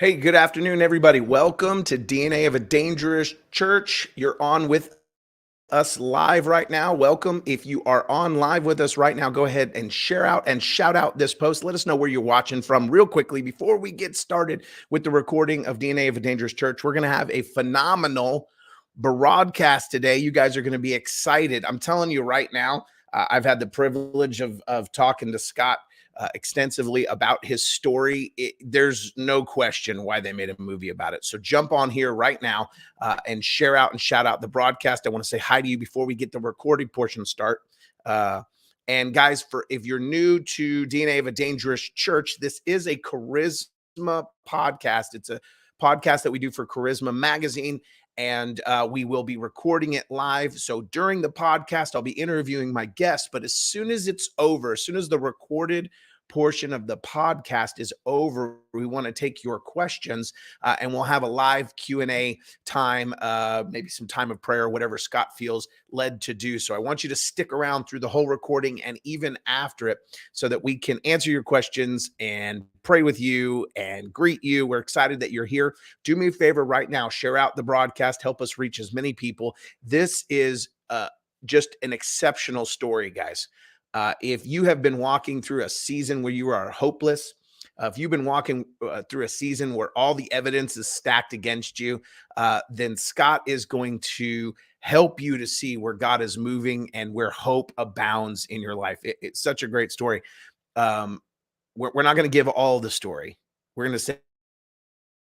Hey, good afternoon, everybody. Welcome to DNA of a Dangerous Church. You're on with us live right now. Welcome. If you are on live with us right now, go ahead and share out and shout out this post. Let us know where you're watching from real quickly before we get started with the recording of DNA of a Dangerous Church. We're going to have a phenomenal broadcast today. You guys are going to be excited. I'm telling you right now, I've had the privilege of talking to Scott extensively about his story. There's no question why they made a movie about it. So jump on here right now and share out and shout out the broadcast. I want to say hi to you before we get the recording portion start. And guys, if you're new to DNA of a Dangerous Church, this is a charisma podcast. It's a podcast that we do for Charisma Magazine. And we will be recording it live. So during the podcast, I'll be interviewing my guests. But as soon as it's over, as soon as the recorded portion of the podcast is over, we want to take your questions and we'll have a live Q&A time, maybe some time of prayer, whatever Scott feels led to do. So I want you to stick around through the whole recording and even after it so that we can answer your questions and pray with you and greet you. We're excited that you're here. Do me a favor right now, share out the broadcast, help us reach as many people. This is just an exceptional story, guys. If you have been walking through a season where you are hopeless, if you've been walking through a season where all the evidence is stacked against you, then Scott is going to help you to see where God is moving and where hope abounds in your life. It's such a great story. We're not going to give all the story. We're going to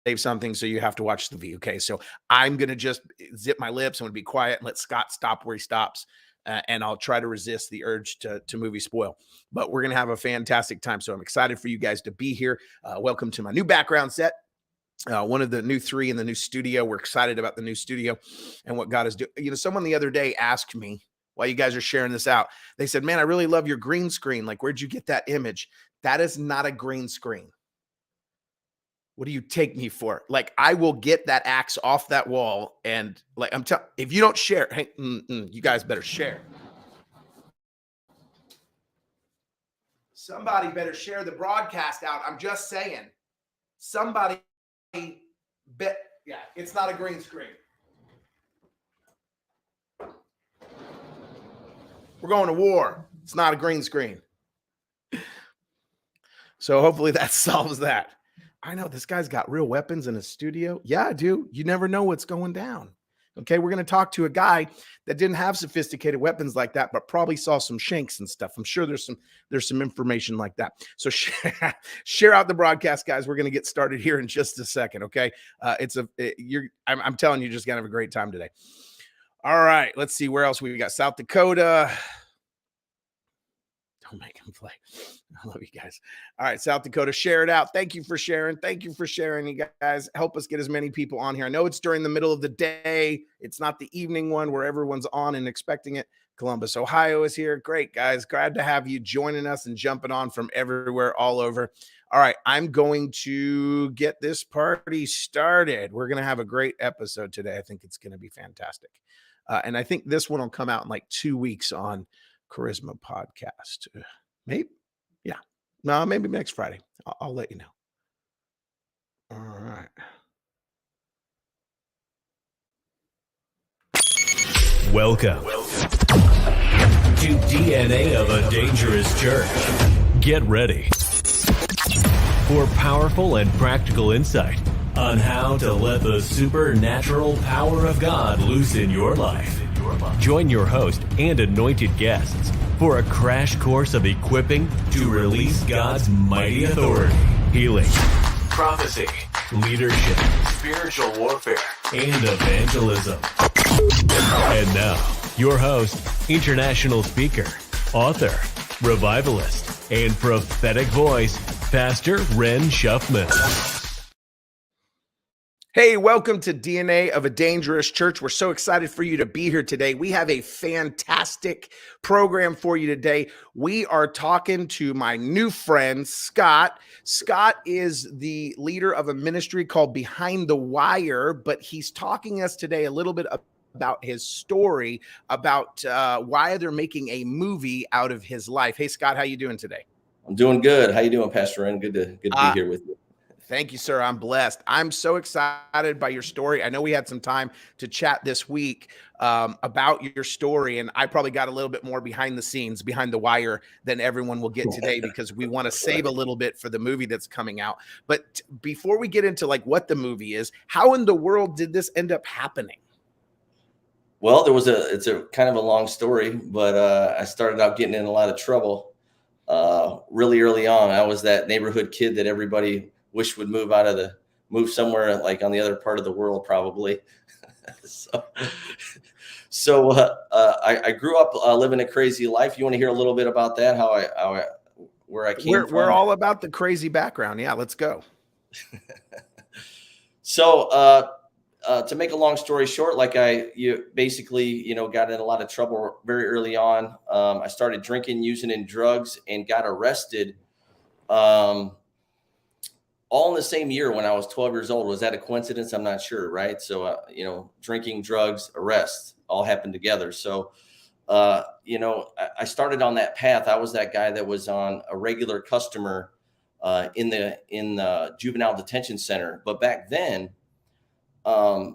save something, so you have to watch the V. Okay, so I'm going to just zip my lips. I'm going to be quiet and let Scott stop where he stops. And I'll try to resist the urge to movie spoil. But we're going to have a fantastic time. So I'm excited for you guys to be here. Welcome to my new background set. One of the new 3 in the new studio. We're excited about the new studio and what God is doing. You know, someone the other day asked me, while you guys are sharing this out, they said, man, I really love your green screen. Like, where'd you get that image? That is not a green screen. What do you take me for? Like, I will get that axe off that wall. And like, I'm telling, if you don't share, hey, you guys better share. Somebody better share the broadcast out. I'm just saying, somebody bet. Yeah, it's not a green screen. We're going to war. It's not a green screen. So hopefully that solves that. I know this guy's got real weapons in his studio. Yeah, I do. You never know what's going down. Okay, we're going to talk to a guy that didn't have sophisticated weapons like that, but probably saw some shanks and stuff. I'm sure there's some information like that. So share out the broadcast, guys. We're going to get started here in just a second. Okay, I'm telling you, just gonna have a great time today. All right, let's see where else we got. South Dakota. Don't make him play. I love you guys. All right, South Dakota, share it out. Thank you for sharing. Thank you for sharing, you guys. Help us get as many people on here. I know it's during the middle of the day. It's not the evening one where everyone's on and expecting it. Columbus, Ohio is here. Great, guys. Glad to have you joining us and jumping on from everywhere, all over. All right, I'm going to get this party started. We're going to have a great episode today. I think it's going to be fantastic. And I think this one will come out in like 2 weeks on Charisma Podcast. Maybe, yeah. No, maybe next Friday. I'll let you know. All right. Welcome to DNA of a Dangerous Church. Get ready for powerful and practical insight on how to let the supernatural power of God loose in your life. Join your host and anointed guests for a crash course of equipping to release God's mighty authority, healing, prophecy, leadership, spiritual warfare, and evangelism. And now, your host, international speaker, author, revivalist, and prophetic voice, Pastor Ren Shuffman. Hey, welcome to DNA of a Dangerous Church. We're so excited for you to be here today. We have a fantastic program for you today. We are talking to my new friend, Scott. Scott is the leader of a ministry called Behind the Wire, but he's talking us today a little bit about his story, about why they're making a movie out of his life. Hey, Scott, how you doing today? I'm doing good. How you doing, Pastor Ren? Good to be here with you. Thank you, sir. I'm blessed. I'm so excited by your story. I know we had some time to chat this week about your story, and I probably got a little bit more behind the scenes, behind the wire than everyone will get today because we want to save a little bit for the movie that's coming out. But before we get into like what the movie is, how in the world did this end up happening? Well, it's a kind of a long story, but I started out getting in a lot of trouble really early on. I was that neighborhood kid that everybody wished would move somewhere like on the other part of the world, probably. I grew up living a crazy life. You want to hear a little bit about that? Where I came from? We're all about the crazy background. Yeah, let's go. To make a long story short, you basically, got in a lot of trouble very early on. I started drinking, using, and drugs, and got arrested. All in the same year when I was 12 years old. Was that a coincidence? I'm not sure. Right. So, drinking, drugs, arrests all happened together. So, I started on that path. I was that guy that was on a regular customer in the juvenile detention center. But back then, I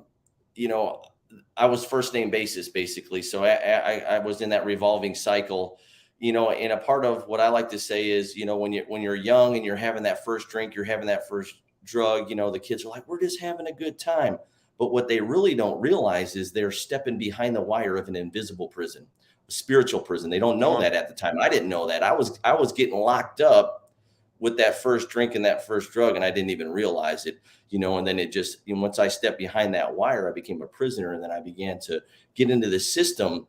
was first name basis basically. So I was in that revolving cycle, and a part of what I like to say is, when you're young and you're having that first drink, you're having that first drug, the kids are like, we're just having a good time. But what they really don't realize is they're stepping behind the wire of an invisible prison, a spiritual prison. They don't know that at the time. I didn't know that. I was getting locked up with that first drink and that first drug, and I didn't even realize it, and then it just, once I stepped behind that wire, I became a prisoner. And then I began to get into the system,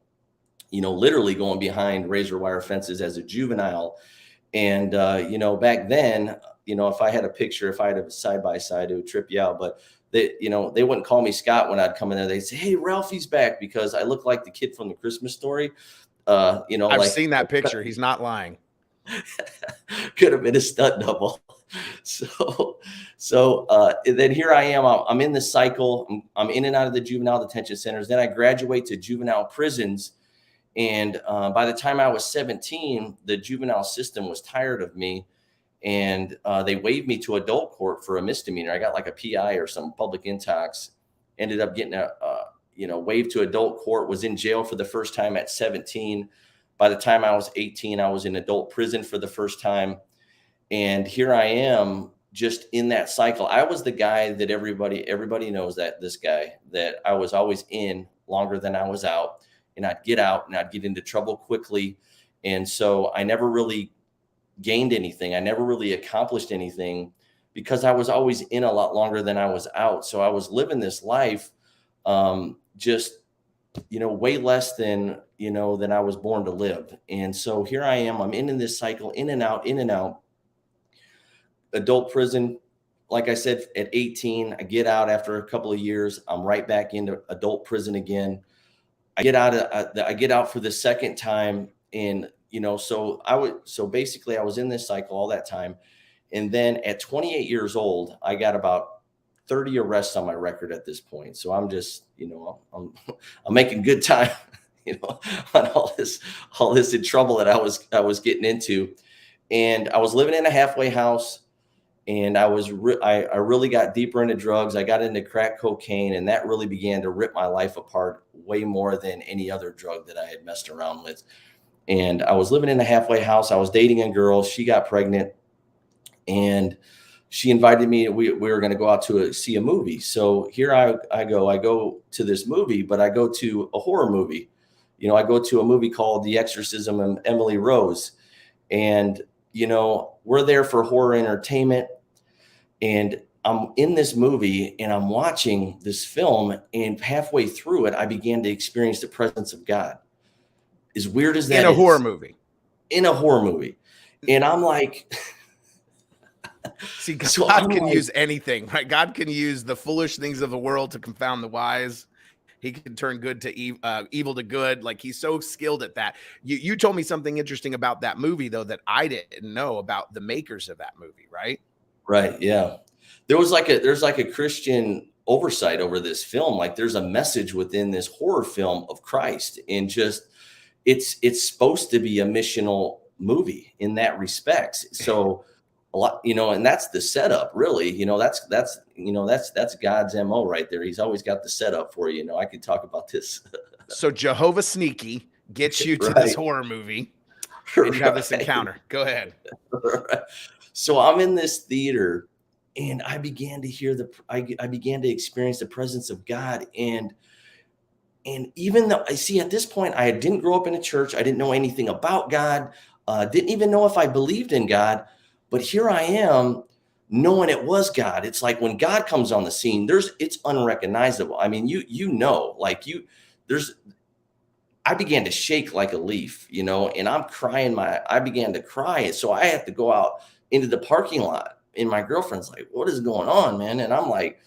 literally going behind razor wire fences as a juvenile. And, back then, if I had a side by side, it would trip you out. But they wouldn't call me Scott when I'd come in there. They'd say, hey, Ralphie's back, because I look like the kid from the Christmas Story. I've seen that picture. He's not lying. Could have been a stunt double. So then here I am. I'm in the cycle. I'm in and out of the juvenile detention centers. Then I graduate to juvenile prisons. And by the time I was 17, the juvenile system was tired of me, and they waived me to adult court for a misdemeanor. I got like a PI or some public intox. Ended up getting waived to adult court. Was in jail for the first time at 17. By the time I was 18, I was in adult prison for the first time. And here I am, just in that cycle. I was the guy that everybody knows, that this guy that I was always in longer than I was out, and I'd get out and I'd get into trouble quickly. And so I never really gained anything. I never really accomplished anything because I was always in a lot longer than I was out. So I was living this life, just, way less than I was born to live. And so here I am, I'm in this cycle, in and out, adult prison. Like I said, at 18, I get out after a couple of years. I'm right back into adult prison again. I get out for the second time. And, so basically I was in this cycle all that time. And then at 28 years old, I got about 30 arrests on my record at this point. So I'm just, I'm making good time, on all this in trouble that I was getting into. And I was living in a halfway house, and I really got deeper into drugs. I got into crack cocaine, and that really began to rip my life apart way more than any other drug that I had messed around with. And I was living in a halfway house. I was dating a girl. She got pregnant, and she invited me. We were going to go out to see a movie. So here I go to this movie, but I go to a horror movie. I go to a movie called The Exorcism of Emily Rose. And, we're there for horror entertainment. And I'm in this movie and I'm watching this film, and halfway through it, I began to experience the presence of God. As weird as that is. In a horror movie. In a horror movie. And I'm like... See, God can use anything, right? God can use the foolish things of the world to confound the wise. He can turn good to evil to good. Like, he's so skilled at that. You told me something interesting about that movie, though, that I didn't know about the makers of that movie, right? Right. Yeah. There's like a Christian oversight over this film. Like, there's a message within this horror film of Christ, and just it's supposed to be a missional movie in that respect. So a lot, and that's the setup, really. That's God's MO right there. He's always got the setup for you. I could talk about this. So Jehovah Sneaky gets you to this Right. horror movie, and you have this Right. encounter. Go ahead. Right. So I'm in this theater, and I began to hear I began to experience the presence of God. And even though I see at this point, I didn't grow up in a church, I didn't know anything about God, didn't even know if I believed in God, but here I am knowing it was God. It's like when God comes on the scene, it's unrecognizable. I mean, I began to shake like a leaf, and I'm crying. I began to cry. So I have to go out into the parking lot, and my girlfriend's like, "What is going on, man?" And I'm like,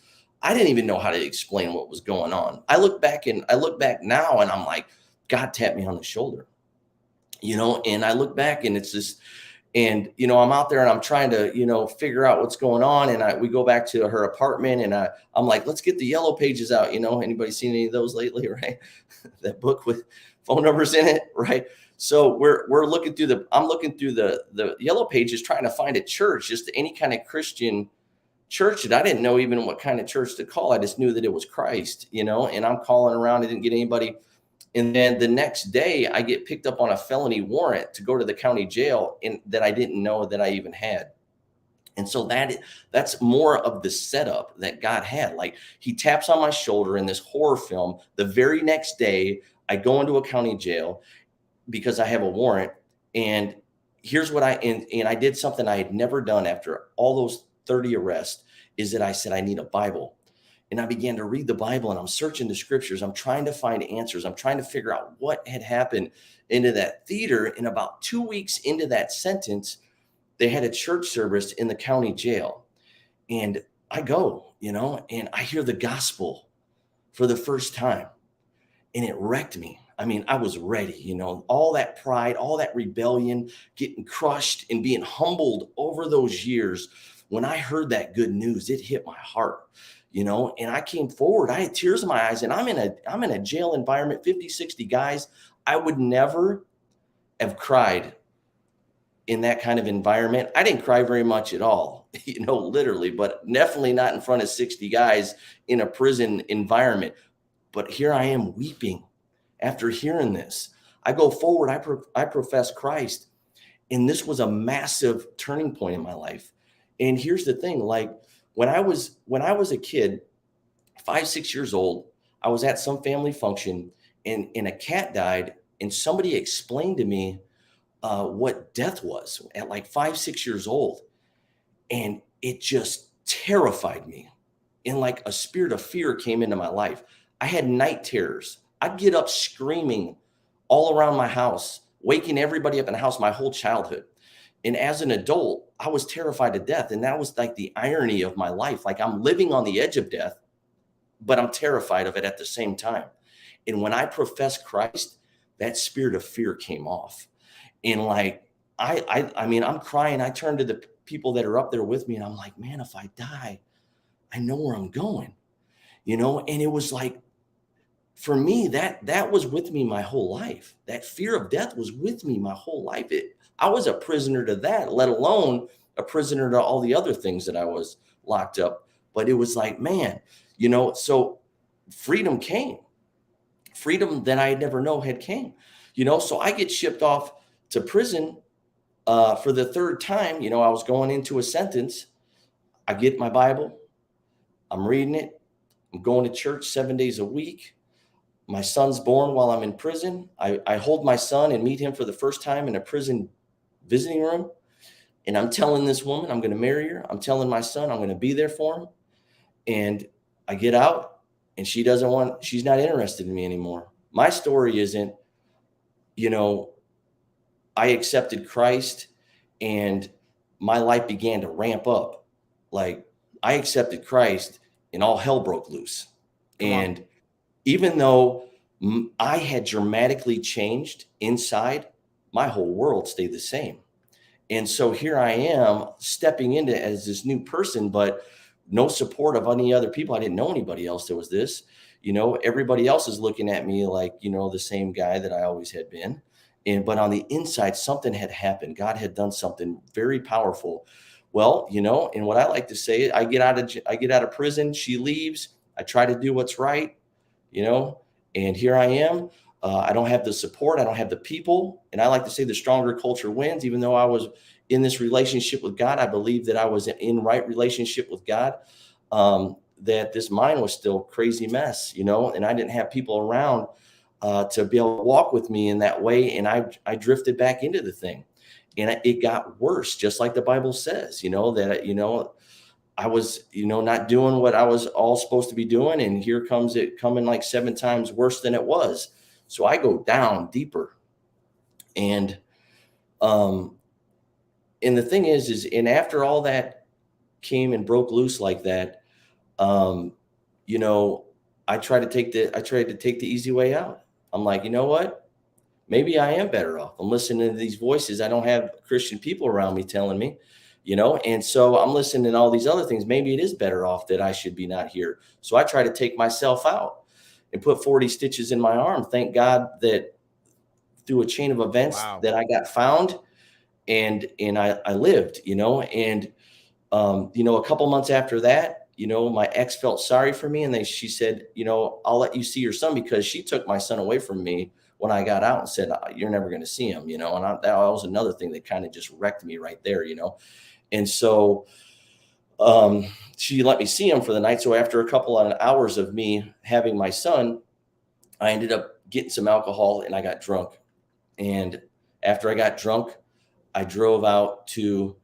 I didn't even know how to explain what was going on. I look back now, and I'm like, God tapped me on the shoulder, and I look back, and it's just, and I'm out there, and I'm trying to figure out what's going on, and we go back to her apartment, and I'm like, let's get the yellow pages out. Anybody seen any of those lately? Right? That book with phone numbers in it, right? So I'm looking through the yellow pages, trying to find a church, just any kind of Christian church that I didn't know even what kind of church to call. I just knew that it was Christ, and I'm calling around. I didn't get anybody. And then the next day I get picked up on a felony warrant to go to the county jail, and that I didn't know that I even had. And so that's more of the setup that God had. Like, he taps on my shoulder in this horror film. The very next day I go into a county jail because I have a warrant. And here's what and I did something I had never done after all those 30 arrests, is that I said, I need a Bible. And I began to read the Bible, and I'm searching the scriptures. I'm trying to find answers. I'm trying to figure out what had happened into that theater. And about 2 weeks into that sentence, they had a church service in the county jail. And I go, and I hear the gospel for the first time, and it wrecked me. I mean, I was ready, all that pride, all that rebellion, getting crushed and being humbled over those years. When I heard that good news, it hit my heart, and I came forward. I had tears in my eyes, and I'm in a jail environment, 50, 60 guys. I would never have cried in that kind of environment. I didn't cry very much at all, literally, but definitely not in front of 60 guys in a prison environment. But here I am weeping after hearing this. I go forward, I profess Christ. And this was a massive turning point in my life. And here's the thing, like when I was a kid, 5, 6 years old, I was at some family function, and a cat died, and somebody explained to me what death was at like 5, 6 years old. And it just terrified me. And like a spirit of fear came into my life. I had night terrors. I'd get up screaming all around my house, waking everybody up in the house my whole childhood. And as an adult, I was terrified to death. And that was like the irony of my life. Like, I'm living on the edge of death, but I'm terrified of it at the same time. And when I professed Christ, that spirit of fear came off. And like, I mean, I'm crying. I turn to the people that are up there with me, and I'm like, man, if I die, I know where I'm going, And it was like, for me, that was with me my whole life. That fear of death was with me my whole life. I was a prisoner to that, let alone a prisoner to all the other things that I was locked up. But it was like, man, so freedom came. Freedom that I had never known had came. So I get shipped off to prison for the third time. I was going into a sentence. I get my Bible. I'm reading it. I'm going to church 7 days a week. My son's born while I'm in prison. I hold my son and meet him for the first time in a prison visiting room. And I'm telling this woman I'm going to marry her. I'm telling my son I'm going to be there for him. And I get out, and she's not interested in me anymore. My story isn't, I accepted Christ and my life began to ramp up. Like, I accepted Christ and all hell broke loose. And even though I had dramatically changed inside, my whole world stayed the same. And so here I am stepping into as this new person, but no support of any other people. I didn't know anybody else that was this. Everybody else is looking at me like, the same guy that I always had been. But on the inside, something had happened. God had done something very powerful Well, and what I like to say, I get out of prison, she leaves, I try to do what's right, and here I am. I don't have the support, I don't have the people, and I like to say the stronger culture wins. Even though I was in this relationship with God, I believe that I was in right relationship with God. That this mind was still crazy mess, and I didn't have people around to be able to walk with me in that way, and I drifted back into the thing. And it got worse, just like the Bible says, that, I was, not doing what I was all supposed to be doing. And here comes it coming like 7 times worse than it was. So I go down deeper. And, and the thing and after all that came and broke loose like that, you know, I tried to take the easy way out. I'm like, you know what? Maybe I am better off. I'm listening to these voices. I don't have Christian people around me telling me, and so I'm listening to all these other things. Maybe it is better off that I should be not here. So I try to take myself out and put 40 stitches in my arm. Thank God that through a chain of events that I got found and I lived, and a couple months after that, my ex felt sorry for me, and she said, I'll let you see your son, because she took my son away from me when I got out and said, you're never going to see him, and that was another thing that kind of just wrecked me right there, And so she let me see him for the night. So after a couple of hours of me having my son, I ended up getting some alcohol and I got drunk. And after I got drunk, I drove out to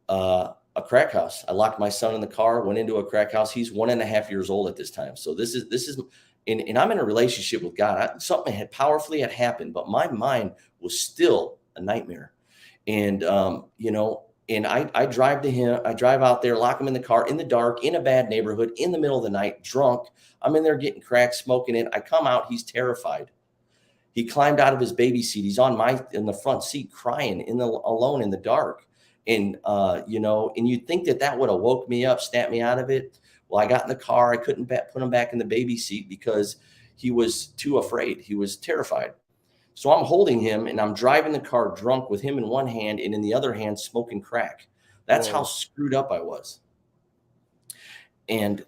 a crack house. I locked my son in the car, went into a crack house. He's 1.5 years old at this time. So this is, and I'm in a relationship with God. Something had powerfully happened, but my mind was still a nightmare. And, and I drive to him. I drive out there, lock him in the car in the dark, in a bad neighborhood, in the middle of the night, drunk. I'm in there getting crack, smoking it. I come out. He's terrified. He climbed out of his baby seat. He's in the front seat crying alone in the dark. And, and you'd think that would have woke me up, snapped me out of it. Well, I got in the car. I couldn't put him back in the baby seat because he was too afraid. He was terrified. So I'm holding him and I'm driving the car drunk with him in one hand and in the other hand smoking crack. That's how screwed up I was. And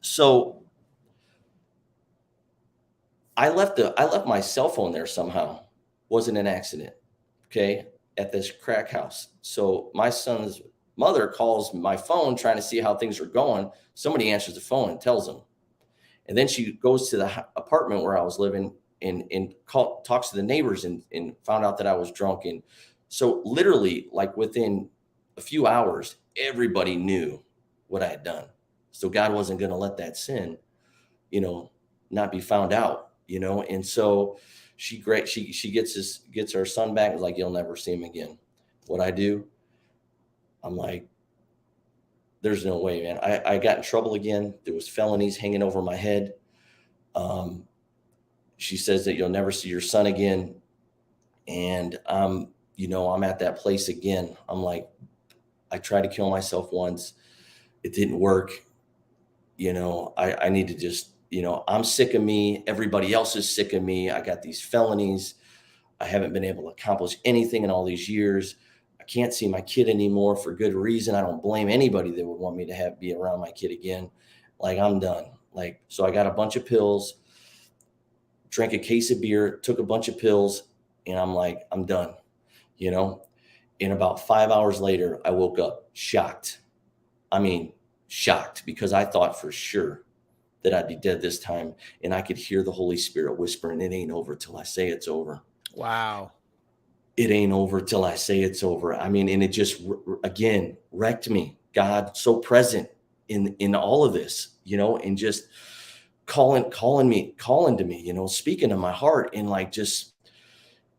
so I left my cell phone there somehow. Wasn't an accident. Okay. At this crack house. So my son's mother calls my phone trying to see how things are going. Somebody answers the phone and tells them. And then she goes to the apartment where I was living and talks to the neighbors and found out that I was drunk. And so literally, like within a few hours, everybody knew what I had done. So God wasn't going to let that sin, not be found out, And so she gets her son back. And was like, you'll never see him again. What I do, I'm like, there's no way, man. I got in trouble again. There was felonies hanging over my head. She says that you'll never see your son again. And I'm at that place again. I'm like, I tried to kill myself once. It didn't work. I need to just, I'm sick of me. Everybody else is sick of me. I got these felonies. I haven't been able to accomplish anything in all these years. I can't see my kid anymore for good reason. I don't blame anybody that would want me to be around my kid again. Like, I'm done. So I got a bunch of pills, drank a case of beer, took a bunch of pills, and I'm like, I'm done, And about 5 hours later, I woke up shocked. I mean, shocked, because I thought for sure that I'd be dead this time. And I could hear the Holy Spirit whispering, it ain't over till I say it's over. Wow. It ain't over till I say it's over. I mean, and it just, again, wrecked me. God so present in all of this, and just calling to me, speaking to my heart, and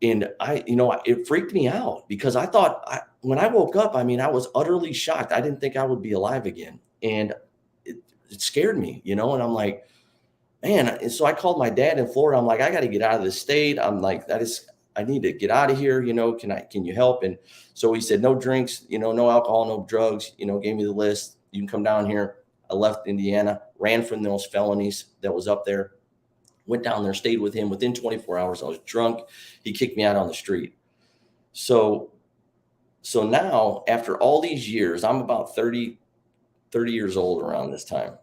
it freaked me out, because I thought when I woke up, I was utterly shocked. I didn't think I would be alive again. And it scared me, and I'm like, man. And so I called my dad in Florida. I'm like, I got to get out of this state. I'm like, I need to get out of here. Can you help? And so he said, no drinks, no alcohol, no drugs, gave me the list. You can come down here. I left Indiana, ran from those felonies that was up there, went down there, stayed with him. Within 24 hours, I was drunk. He kicked me out on the street. So So now, after all these years, I'm about 30 years old around this time.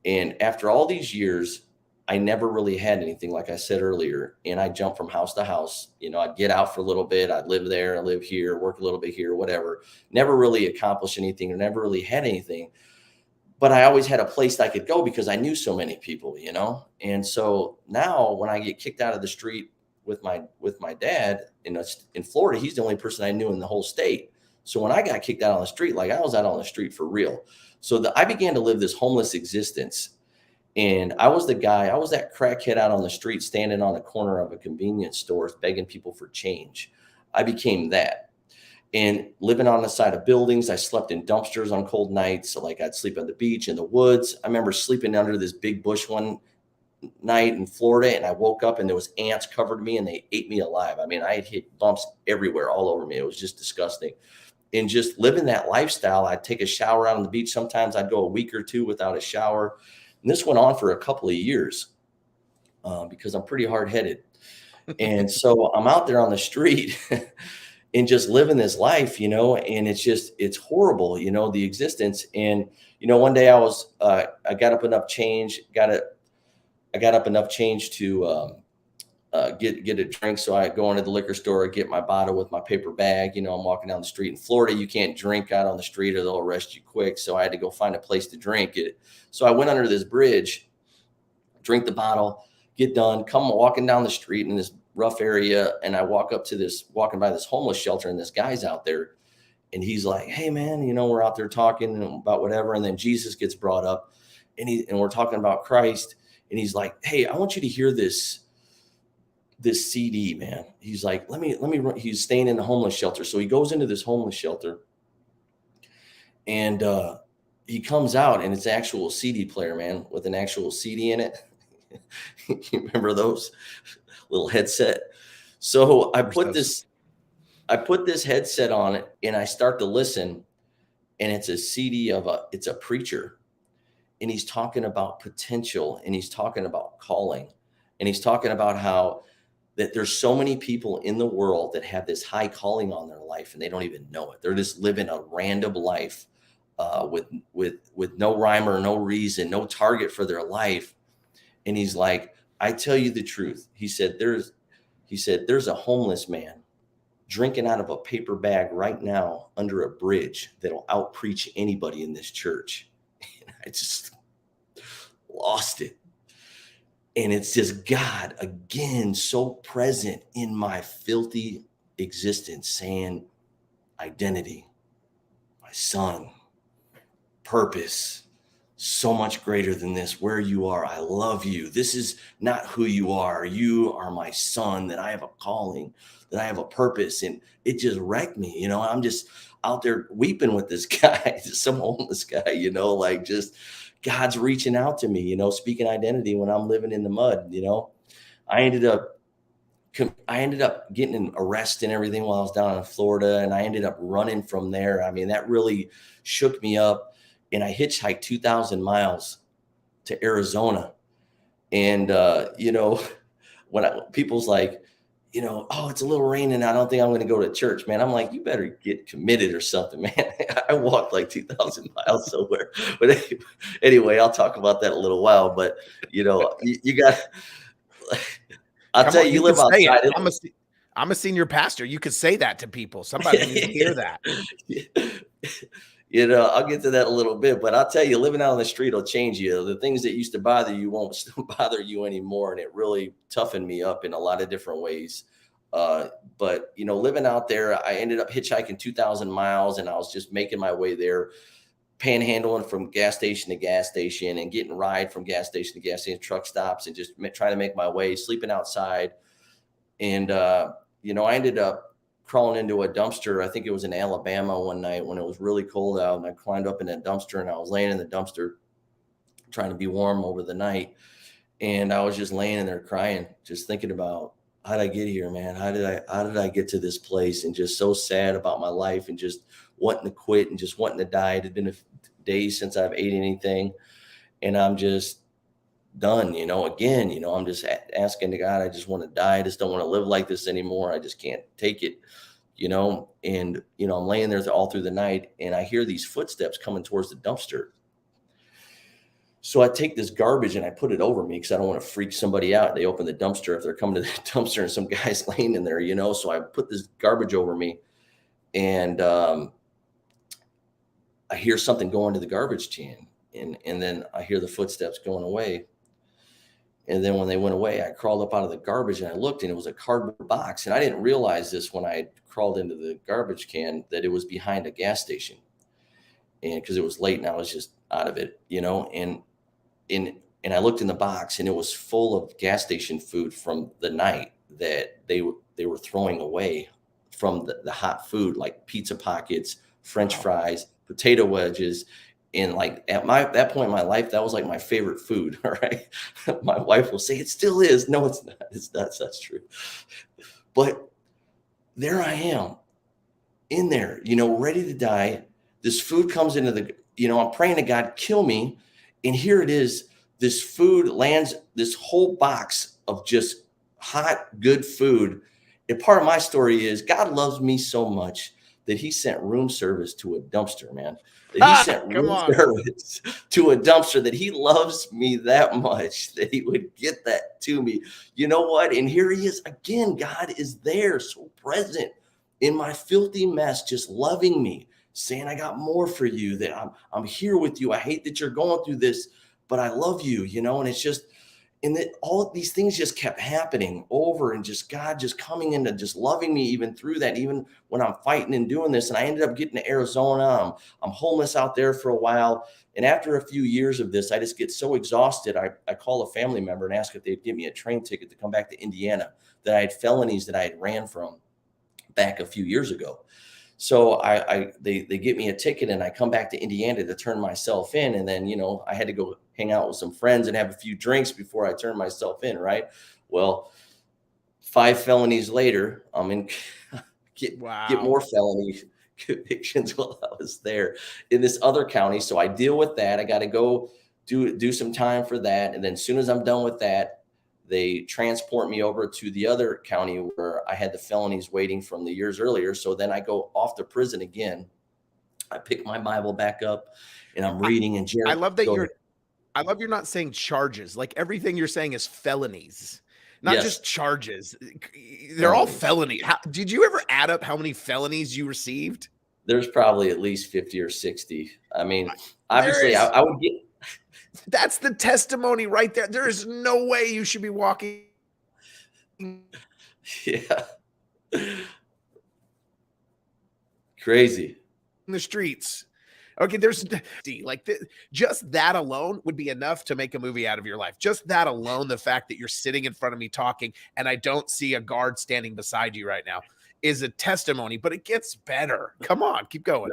And after all these years, I never really had anything, like I said earlier. And I jumped from house to house. I'd get out for a little bit. I'd live there, I live here, work a little bit here, whatever. Never really accomplished anything or never really had anything. But I always had a place I could go because I knew so many people. And so now when I get kicked out of the street with my dad in Florida, he's the only person I knew in the whole state. So when I got kicked out on the street, like I was out on the street for real. So I began to live this homeless existence. And I was that crackhead out on the street, standing on the corner of a convenience store, begging people for change. I became that. And living on the side of buildings, I slept in dumpsters on cold nights. So like I'd sleep on the beach, in the woods. I remember sleeping under this big bush one night in Florida, and I woke up and there was ants covered me and they ate me alive. I mean, I had hit bumps everywhere, all over me. It was just disgusting. And just living that lifestyle, I'd take a shower out on the beach. Sometimes I'd go a week or two without a shower. And this went on for a couple of years because I'm pretty hard-headed. And so I'm out there on the street and just living this life, and it's horrible, the existence. And, one day I got up enough change, to get a drink. So I go into the liquor store, get my bottle with my paper bag. I'm walking down the street. In Florida, you can't drink out on the street or they'll arrest you quick. So I had to go find a place to drink it. So I went under this bridge, drink the bottle, get done, come walking down the street in this rough area. And I walking by this homeless shelter, and this guy's out there. And he's like, "Hey man, we're out there talking about whatever." And then Jesus gets brought up, and we're talking about Christ. And he's like, "Hey, I want you to hear this CD, man." He's like, let me he's staying in the homeless shelter. So he goes into this homeless shelter, and he comes out, and it's an actual CD player, man, with an actual CD in it. You remember those little headset? So I put this headset on it, and I start to listen, and it's a CD it's a preacher. And he's talking about potential, and he's talking about calling, and he's talking about how that there's so many people in the world that have this high calling on their life and they don't even know it. They're just living a random life with no rhyme or no reason, no target for their life. And he's like, "I tell you the truth." He said, there's a homeless man drinking out of a paper bag right now under a bridge that'll outpreach anybody in this church. I just lost it. And it's just God again, so present in my filthy existence, saying identity, my son, purpose, so much greater than this. Where you are, I love you. This is not who you are. You are my son, that I have a calling, that I have a purpose. And it just wrecked me. I'm just out there weeping with this guy, some homeless guy, like just God's reaching out to me, speaking identity when I'm living in the mud. I ended up getting an arrest and everything while I was down in Florida, and I ended up running from there. I mean, that really shook me up. And I hitchhiked 2,000 miles to Arizona. And, when people's like, "Oh, it's a little raining, I don't think I'm going to go to church," man. I'm like, you better get committed or something, man. I walked like 2,000 miles somewhere. But anyway, I'll talk about that in a little while. But, you got, I'll tell you, you live outside. I'm a senior pastor. You could say that to people. Somebody needs to hear that. I'll get to that a little bit, but I'll tell you, living out on the street will change you. The things that used to bother you won't still bother you anymore. And it really toughened me up in a lot of different ways. But, living out there, I ended up hitchhiking 2,000 miles, and I was just making my way there, panhandling from gas station to gas station and getting ride from gas station to gas station, truck stops, and just trying to make my way, sleeping outside. And, I ended up crawling into a dumpster. I think it was in Alabama one night when it was really cold out, and I climbed up in that dumpster, and I was laying in the dumpster trying to be warm over the night. And I was just laying in there crying, just thinking about, how did I get here, man? How did I get to this place? And just so sad about my life, and just wanting to quit and just wanting to die. It had been a days since I've ate anything, and I'm just done, again, I'm just asking to God, I just want to die. I just don't want to live like this anymore. I just can't take it. and, I'm laying there all through the night, and I hear these footsteps coming towards the dumpster. So I take this garbage and I put it over me because I don't want to freak somebody out. They open the dumpster if they're coming to the dumpster and some guy's laying in there, So I put this garbage over me, and I hear something go into the garbage can, and then I hear the footsteps going away. And then when they went away, I crawled up out of the garbage and I looked, and it was a cardboard box. And I didn't realize this when I crawled into the garbage can, that it was behind a gas station. And because it was late and I was just out of it, and I looked in the box, and it was full of gas station food from the night that they were throwing away from the hot food, like pizza pockets, French fries, potato wedges. And like at that point in my life, that was like my favorite food. All right. My wife will say it still is. No, it's not. It's not. That's true. But there I am in there, ready to die. This food comes into I'm praying to God, kill me. And here it is. This food lands, this whole box of just hot, good food. And part of my story is God loves me so much that he sent room service to a dumpster, man. That he sent room service to a dumpster, that he loves me that much that he would get that to me. You know what? And here he is again. God is there, so present in my filthy mess, just loving me, saying, I got more for you, that I'm here with you. I hate that you're going through this, but I love you, and it's just, and that all of these things just kept happening over, and just God just coming into just loving me even through that, even when I'm fighting and doing this. And I ended up getting to Arizona. I'm homeless out there for a while. And after a few years of this, I just get so exhausted. I call a family member and ask if they'd give me a train ticket to come back to Indiana, that I had felonies that I had ran from back a few years ago. So they get me a ticket, and I come back to Indiana to turn myself in. And then, I had to go hang out with some friends and have a few drinks before I turn myself in. Right. Well, 5 felonies later, I'm in, get more felony convictions while I was there in this other county. So I deal with that. I got to go do some time for that. And then as soon as I'm done with that, they transport me over to the other county where I had the felonies waiting from the years earlier. So then I go off to prison again. I pick my Bible back up, and I'm reading. And I love that you're not saying charges. Like everything you're saying is felonies, not just charges. They're all felony. Did you ever add up how many felonies you received? There's probably at least 50 or 60. I mean, obviously I would get. That's the testimony right there. There is no way you should be walking. Yeah. Crazy. In the streets. Okay, just that alone would be enough to make a movie out of your life. Just that alone, the fact that you're sitting in front of me talking and I don't see a guard standing beside you right now is a testimony, but it gets better. Come on, keep going.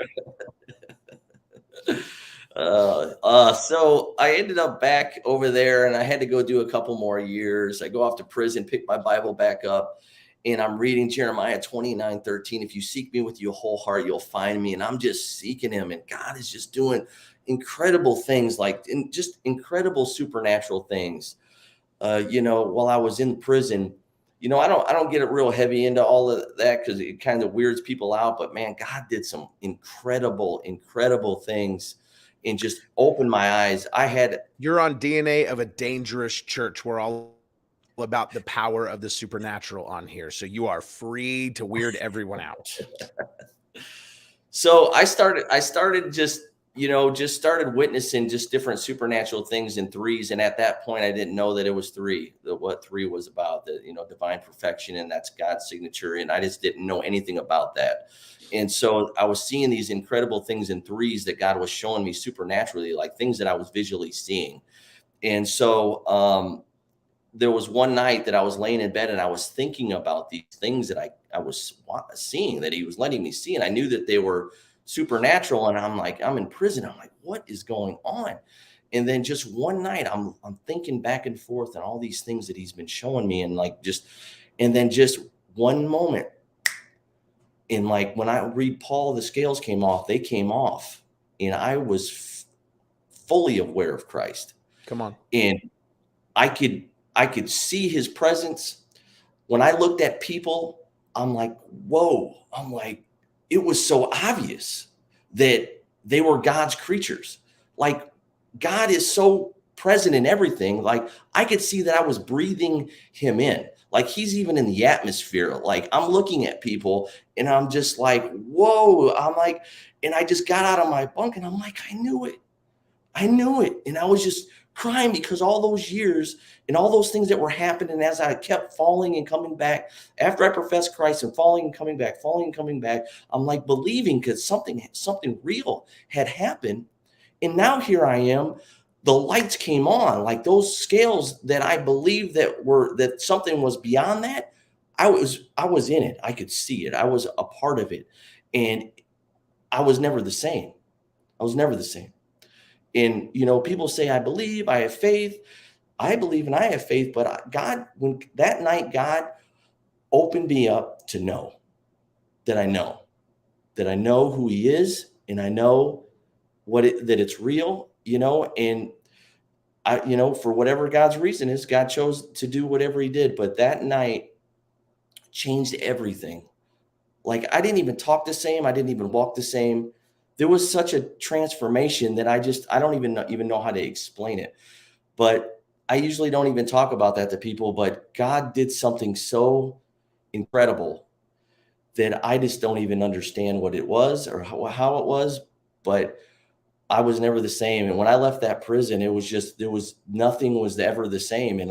So I ended up back over there, and I had to go do a couple more years. I go off to prison, pick my Bible back up, and I'm reading Jeremiah 29:13. If you seek me with your whole heart, you'll find me. And I'm just seeking him, and God is just doing incredible things, just incredible supernatural things. While I was in prison, I don't get real heavy into all of that because it kind of weirds people out. But man, God did some incredible things and just opened my eyes. You're on DNA of a Dangerous Church. We're all about the power of the supernatural on here. So you are free to weird everyone out. So I started just started witnessing just different supernatural things in threes. And at that point, I didn't know that it was three, what three was about, divine perfection, and that's God's signature. And I just didn't know anything about that. And so I was seeing these incredible things in threes that God was showing me supernaturally, like things that I was visually seeing. And so there was one night that I was laying in bed, and I was thinking about these things that I was seeing, that he was letting me see. And I knew that they were supernatural. And I'm in prison. I'm like, what is going on? And then just one night I'm thinking back and forth and all these things that he's been showing me. And and then just one moment, and when I read Paul, the scales came off, they came off, and I was fully aware of Christ. Come on. And I could see his presence. When I looked at people, I'm like, whoa. I'm like, it was so obvious that they were God's creatures. Like, God is so present in everything. Like, I could see that I was breathing him in. Like, he's even in the atmosphere. Like, I'm looking at people and I'm just like, whoa. I'm like, and I just got out of my bunk and I'm like, I knew it. I knew it. And I was just crying because all those years and all those things that were happening as I kept falling and coming back after I professed Christ and falling and coming back, I'm like believing because something real had happened. And now here I am. The lights came on, like those scales that I believed that something was beyond that. I was in it. I could see it. I was a part of it. And I was never the same. I was never the same. And, people say, I believe, I have faith. I believe and I have faith. But God, when that night, God opened me up to know that I know who he is. And I know that it's real, and I, for whatever God's reason is, God chose to do whatever he did. But that night changed everything. Like, I didn't even talk the same. I didn't even walk the same. There was such a transformation that I don't even know how to explain it. But I usually don't even talk about that to people, but God did something so incredible that I just don't even understand what it was or how it was, but I was never the same. And when I left that prison, it was just, nothing was ever the same. And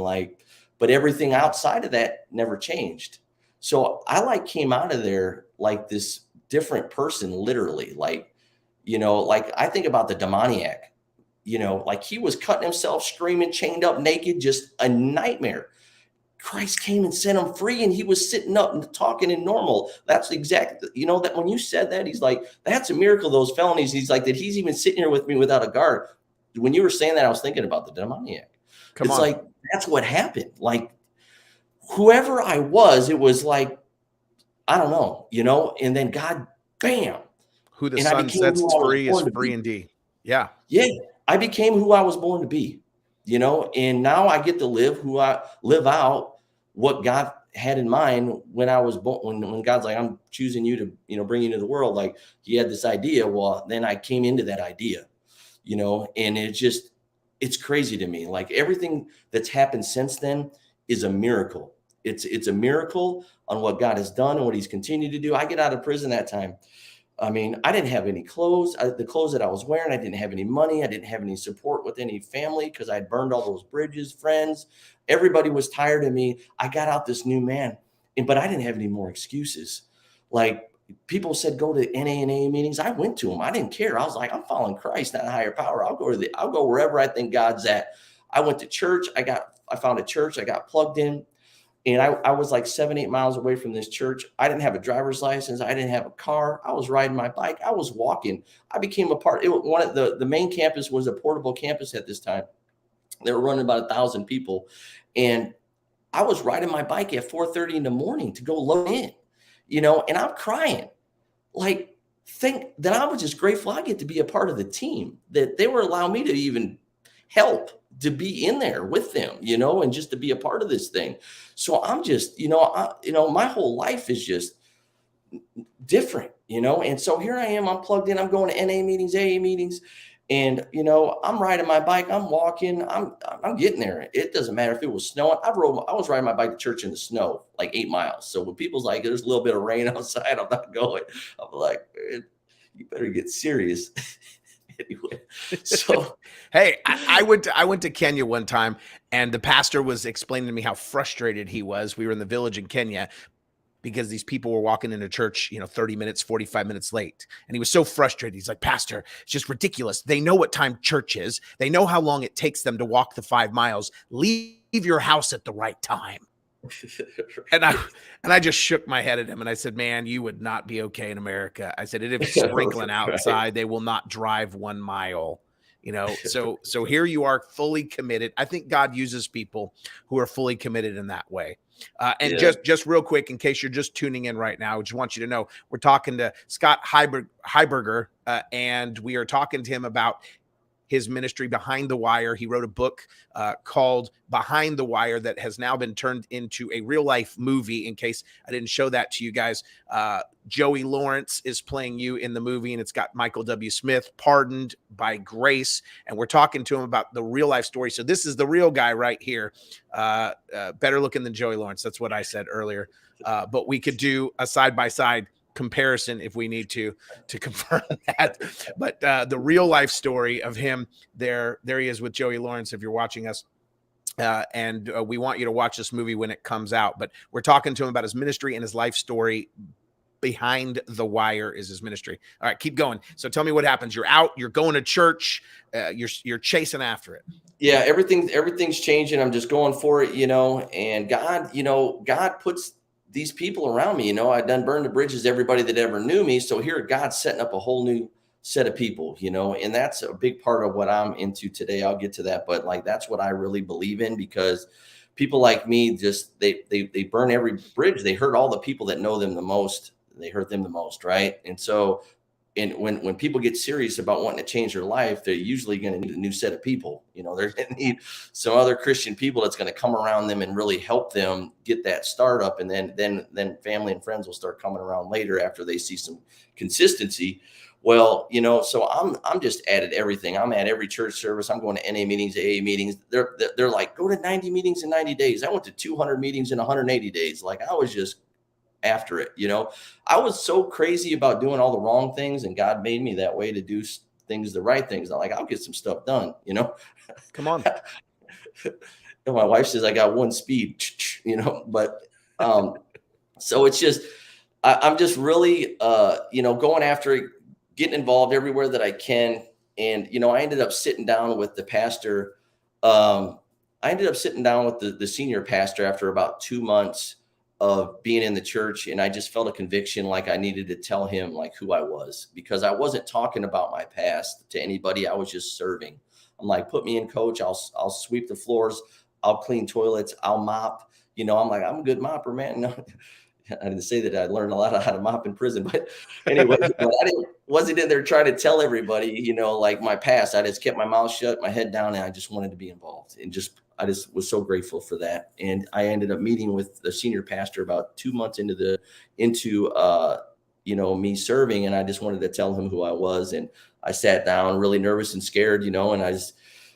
but everything outside of that never changed. So I came out of there like this different person, literally. Like I think about the demoniac, like he was cutting himself, screaming, chained up, naked, just a nightmare. Christ came and set him free, and he was sitting up and talking and normal. That's exactly, that when you said that, he's like, that's a miracle, those felonies. He's like, that he's even sitting here with me without a guard. When you were saying that, I was thinking about the demoniac. It's like, that's what happened. Like, whoever I was, it was like, I don't know, and then God, bam. Who the Son sets free is free indeed. Yeah. Yeah. I became who I was born to be, and now I get to live out what God had in mind when I was born, when God's like, I'm choosing you to, bring you into the world. Like, he had this idea. Well, then I came into that idea, and it's crazy to me. Like, everything that's happened since then is a miracle. It's a miracle on what God has done and what he's continued to do. I get out of prison that time. I mean, I didn't have any clothes. The clothes that I was wearing, I didn't have any money. I didn't have any support with any family because I'd burned all those bridges, friends. Everybody was tired of me. I got out this new man, but I didn't have any more excuses. Like, people said, go to NA and AA meetings. I went to them. I didn't care. I was like, I'm following Christ, not a higher power. I'll go wherever I think God's at. I went to church. I found a church. I got plugged in. And I was like 7-8 miles away from this church. I didn't have a driver's license. I didn't have a car. I was riding my bike. I was walking. I became a part. One of the main campus was a portable campus at this time. They were running about 1,000 people. And I was riding my bike at 4:30 in the morning to go load in, and I'm crying. Like, think that I was just grateful I get to be a part of the team, that they were allowing me to even help, to be in there with them, and just to be a part of this thing. So I'm just, my whole life is just different, and so here I am, I'm plugged in, I'm going to NA meetings, AA meetings, and, I'm riding my bike, I'm walking, I'm getting there. It doesn't matter if it was snowing. I was riding my bike to church in the snow, like 8 miles. So when people's like, there's a little bit of rain outside, I'm not going. I'm like, you better get serious. Anyway, so hey, I went to Kenya one time, and the pastor was explaining to me how frustrated he was. We were in the village in Kenya because these people were walking into church, 30 minutes, 45 minutes late. And he was so frustrated. He's like, Pastor, it's just ridiculous. They know what time church is. They know how long it takes them to walk the 5 miles. Leave your house at the right time. And I just shook my head at him and I said, man, you would not be okay in America. I said, it is sprinkling outside. Right. They will not drive 1 mile, so here you are fully committed. I think God uses people who are fully committed in that way. And just real quick, in case you're just tuning in right now, I just want you to know, we're talking to Scott Highberger, and we are talking to him about his ministry Behind the Wire. He wrote a book called Behind the Wire that has now been turned into a real life movie. In case I didn't show that to you guys, Joey Lawerence is playing you in the movie, and it's got Michael W. Smith, Pardoned by Grace, and we're talking to him about the real life story. So this is the real guy right here, better looking than Joey Lawerence. That's what I said earlier. But we could do a side-by-side comparison if we need to confirm that. But the real life story of him, there he is with Joey Lawerence, if you're watching us. And we want you to watch this movie when it comes out. But we're talking to him about his ministry and his life story. Behind the Wire is his ministry. All right, keep going. So tell me what happens. You're out, you're going to church, you're chasing after it. Yeah, everything's changing. I'm just going for it, and God puts these people around me. I'd done burned the bridges, everybody that ever knew me. So here God's setting up a whole new set of people, and that's a big part of what I'm into today. I'll get to that, but like, that's what I really believe in, because people like me, just, they burn every bridge. They hurt all the people that know them the most. They hurt them the most. Right. And so, when people get serious about wanting to change their life, they're usually going to need a new set of people. They're going to need some other Christian people that's going to come around them and really help them get that startup. And then family and friends will start coming around later after they see some consistency. Well, so I'm just at everything. I'm at every church service. I'm going to NA meetings, AA meetings. They're like, go to 90 meetings in 90 days. I went to 200 meetings in 180 days. Like, I was just after it. I was so crazy about doing all the wrong things, and God made me that way to do things, the right things. I'll get some stuff done, Come on. And my wife says I got one speed, but so it's just, I'm just really, going after it, getting involved everywhere that I can. And, I ended up sitting down with the pastor. I ended up sitting down with the senior pastor after about 2 months of being in the church. And I just felt a conviction, like I needed to tell him like who I was, because I wasn't talking about my past to anybody. I was just serving. I'm like, put me in, coach. I'll sweep the floors. I'll clean toilets. I'll mop. I'm like, I'm a good mopper, man. No, I didn't say that I learned a lot of how to mop in prison, but anyway, wasn't in there trying to tell everybody, like my past. I just kept my mouth shut, my head down, and I just wanted to be involved. And I just was so grateful for that. And I ended up meeting with the senior pastor about 2 months into me serving. And I just wanted to tell him who I was. And I sat down really nervous and scared, and I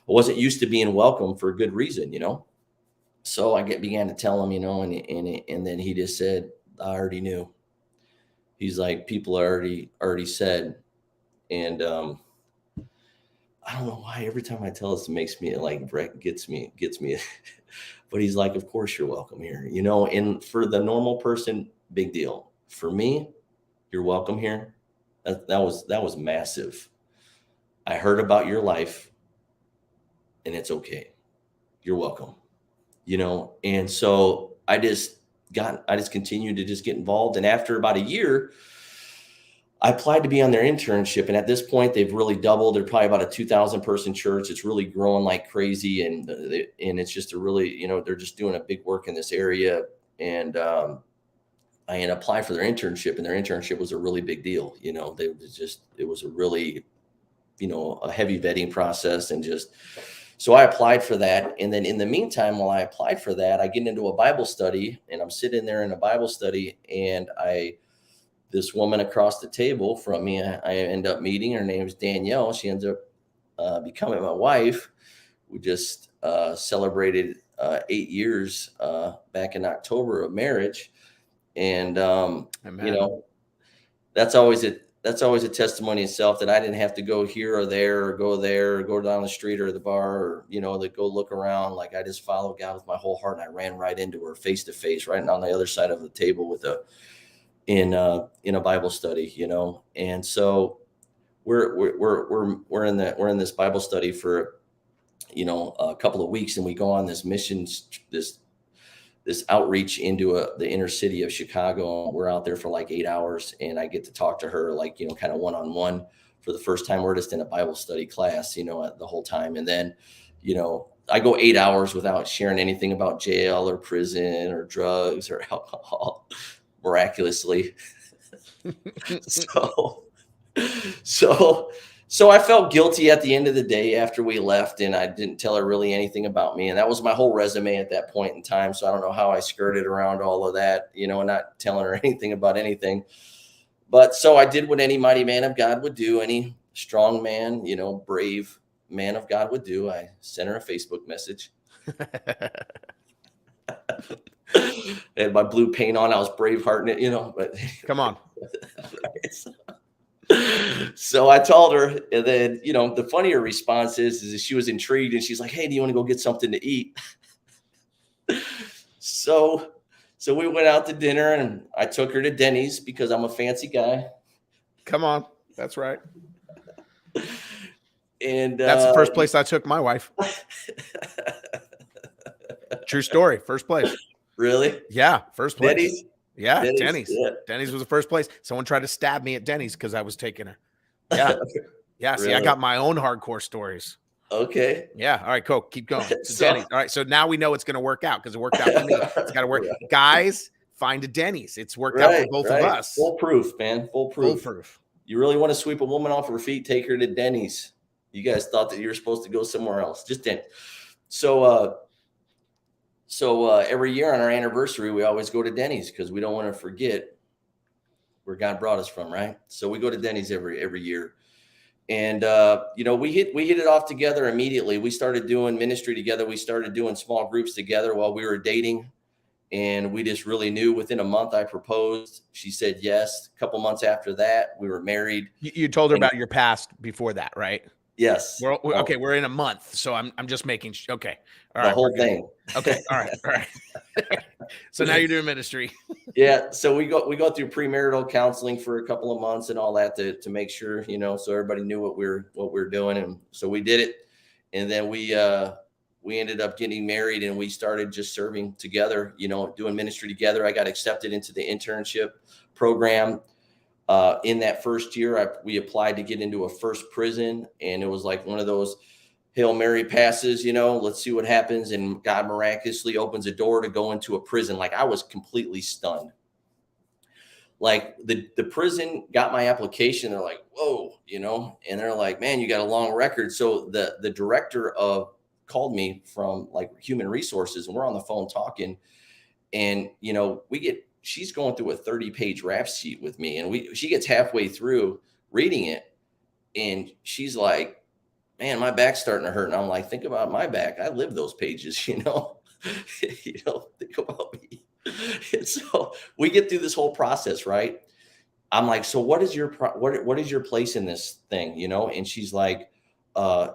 wasn't used to being welcome for a good reason, So I began to tell him, and then he just said, I already knew. He's like, people already said. And I don't know why every time I tell this, it makes me like gets me. But he's like, of course you're welcome here, and for the normal person, big deal. For me, you're welcome here. That was massive. I heard about your life, and it's okay. You're welcome, and so I just continued to just get involved. And after about a year, I applied to be on their internship. And at this point, they've really doubled. They're probably about a 2,000 person church. It's really growing like crazy. And it's just a really, they're just doing a big work in this area. And I applied for their internship, and their internship was a really big deal. It was a really, a heavy vetting process, and so I applied for that. And then in the meantime, while I applied for that, I get into a Bible study, and I'm sitting there in a Bible study, and this woman across the table from me, I end up meeting. Her name is Danielle. She ends up becoming my wife. We just celebrated 8 years back in October of marriage. And, that's always a testimony itself, that I didn't have to go here or there, or go down the street or the bar, or, to go look around. Like, I just followed God with my whole heart, and I ran right into her face to face, right on the other side of the table in a Bible study, And so we're in this Bible study for, a couple of weeks, and we go on this missions, this outreach into the inner city of Chicago. We're out there for like 8 hours, and I get to talk to her, like, kind of one-on-one for the first time. We're just in a Bible study class, the whole time. And then, I go 8 hours without sharing anything about jail or prison or drugs or alcohol, miraculously. So So I felt guilty at the end of the day after we left, and I didn't tell her really anything about me. And that was my whole resume at that point in time. So I don't know how I skirted around all of that, not telling her anything about anything. But so I did what any mighty man of God would do, any strong man, brave man of God would do. I sent her a Facebook message. And my blue paint on, I was bravehearting it, but Come on. So I told her, and then, the funnier response is she was intrigued and she's like, hey, do you want to go get something to eat? So we went out to dinner and I took her to Denny's because I'm a fancy guy. Come on. That's right. And that's the first place I took my wife. True story. First place. Really? Yeah. First place. Denny's? Yeah. Denny's. Yeah. Denny's was the first place. Someone tried to stab me at Denny's because I was taking her. Yeah. Yeah. See, I got my own hardcore stories. Okay. Yeah. All right, cool. Keep going. Denny's. All right. So now we know it's going to work out because it worked out for me. It's got to work. Right. Guys, find a Denny's. It's worked out for both of us. Full proof, man. Full proof. You really want to sweep a woman off her feet, take her to Denny's. You guys thought that you were supposed to go somewhere else. Just Denny's. So every year on our anniversary, we always go to Denny's because we don't want to forget where God brought us from, right? So we go to Denny's every year. And, we hit it off together immediately. We started doing ministry together. We started doing small groups together while we were dating. And we just really knew within a month I proposed. She said yes. A couple months after that, we were married. You told her about your past before that, right? Yes. We're in a month. So I'm just making okay. All right. The whole thing. Okay. All right. So now you're doing ministry. Yeah. So we go through premarital counseling for a couple of months and all that to make sure, so everybody knew what we're doing. And so we did it. And then we ended up getting married and we started just serving together, doing ministry together. I got accepted into the internship program. In that first year, we applied to get into a first prison, and it was like one of those Hail Mary passes, let's see what happens. And God miraculously opens a door to go into a prison. Like, I was completely stunned. Like the prison got my application. They're like, whoa, and they're like, man, you got a long record. So the director called me from like human resources, and we're on the phone talking, and, she's going through a 30-page rap sheet with me. And she gets halfway through reading it and she's like, man, my back's starting to hurt. And I'm like, think about my back. I lived those pages, think about me. And so we get through this whole process, right? I'm like, so what is your place in this thing? And she's like, I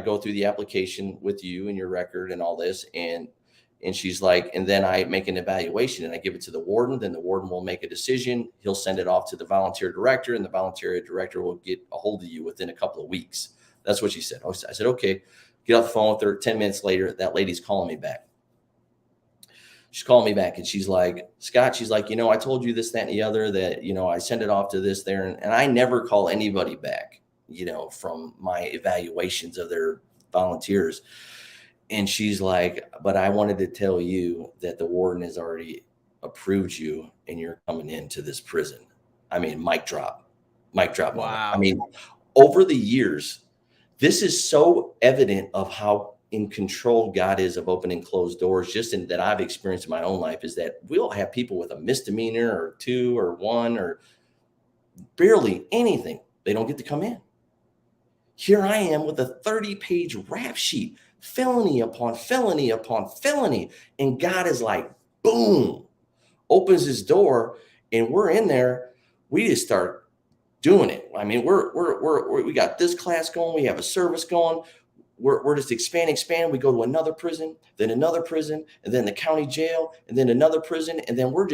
go through the application with you and your record and all this. And she's like, and then I make an evaluation and I give it to the warden. Then the warden will make a decision. He'll send it off to the volunteer director, and the volunteer director will get a hold of you within a couple of weeks. That's what she said. I said, okay, get off the phone with her. 10 minutes later, that lady's calling me back. She's calling me back and she's like, Scott, she's like, I told you this, that, and the other, that, I send it off to this there. And I never call anybody back, from my evaluations of their volunteers. And she's like, but I wanted to tell you that the warden has already approved you and you're coming into this prison. I mean, mic drop. Wow. Moment. I mean, over the years, this is so evident of how in control God is of opening closed doors, that I've experienced in my own life, is that we'll have people with a misdemeanor or 2 or 1 or barely anything. They don't get to come in. Here I am with a 30-page rap sheet, felony upon felony upon felony. And God is like, boom, opens his door and we're in there. We just start doing it. I mean, we got this class going. We have a service going. We're just expanding. We go to another prison, then another prison, and then the county jail, and then another prison. And then we're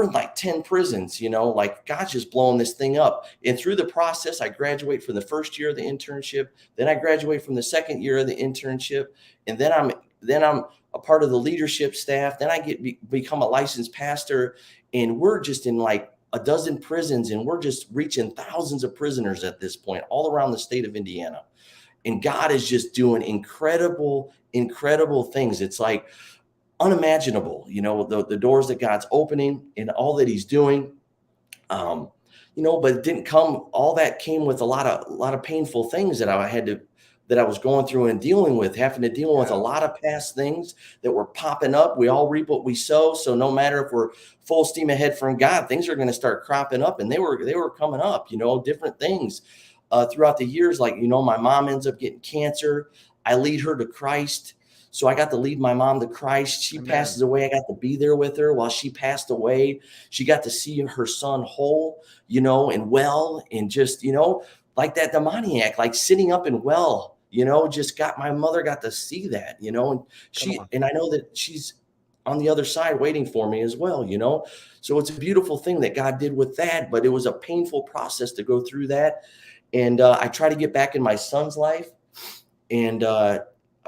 in like 10 prisons, like God's just blowing this thing up. And through the process, I graduate from the first year of the internship. Then I graduate from the second year of the internship. And then I'm a part of the leadership staff. Then I become a licensed pastor. And we're just in like a dozen prisons, and we're just reaching thousands of prisoners at this point, all around the state of Indiana. And God is just doing incredible, incredible things. It's like unimaginable, the doors that God's opening and all that he's doing. but it didn't come. All that came with a lot of painful things that I was going through and dealing with, having to deal with a Yeah. lot of past things that were popping up. We all reap what we sow. So no matter if we're full steam ahead from God, things are going to start cropping up, and they were coming up, different things throughout the years. Like, my mom ends up getting cancer. I lead her to Christ. So I got to lead my mom to Christ. She Amen. passes away. I got to be there with her while she passed away. She got to see her son whole, and well, and just, like that demoniac, like sitting up and well, just my mother got to see that, and Come on. and I know that she's on the other side waiting for me as well, So it's a beautiful thing that God did with that, but it was a painful process to go through that. And I try to get back in my son's life, and I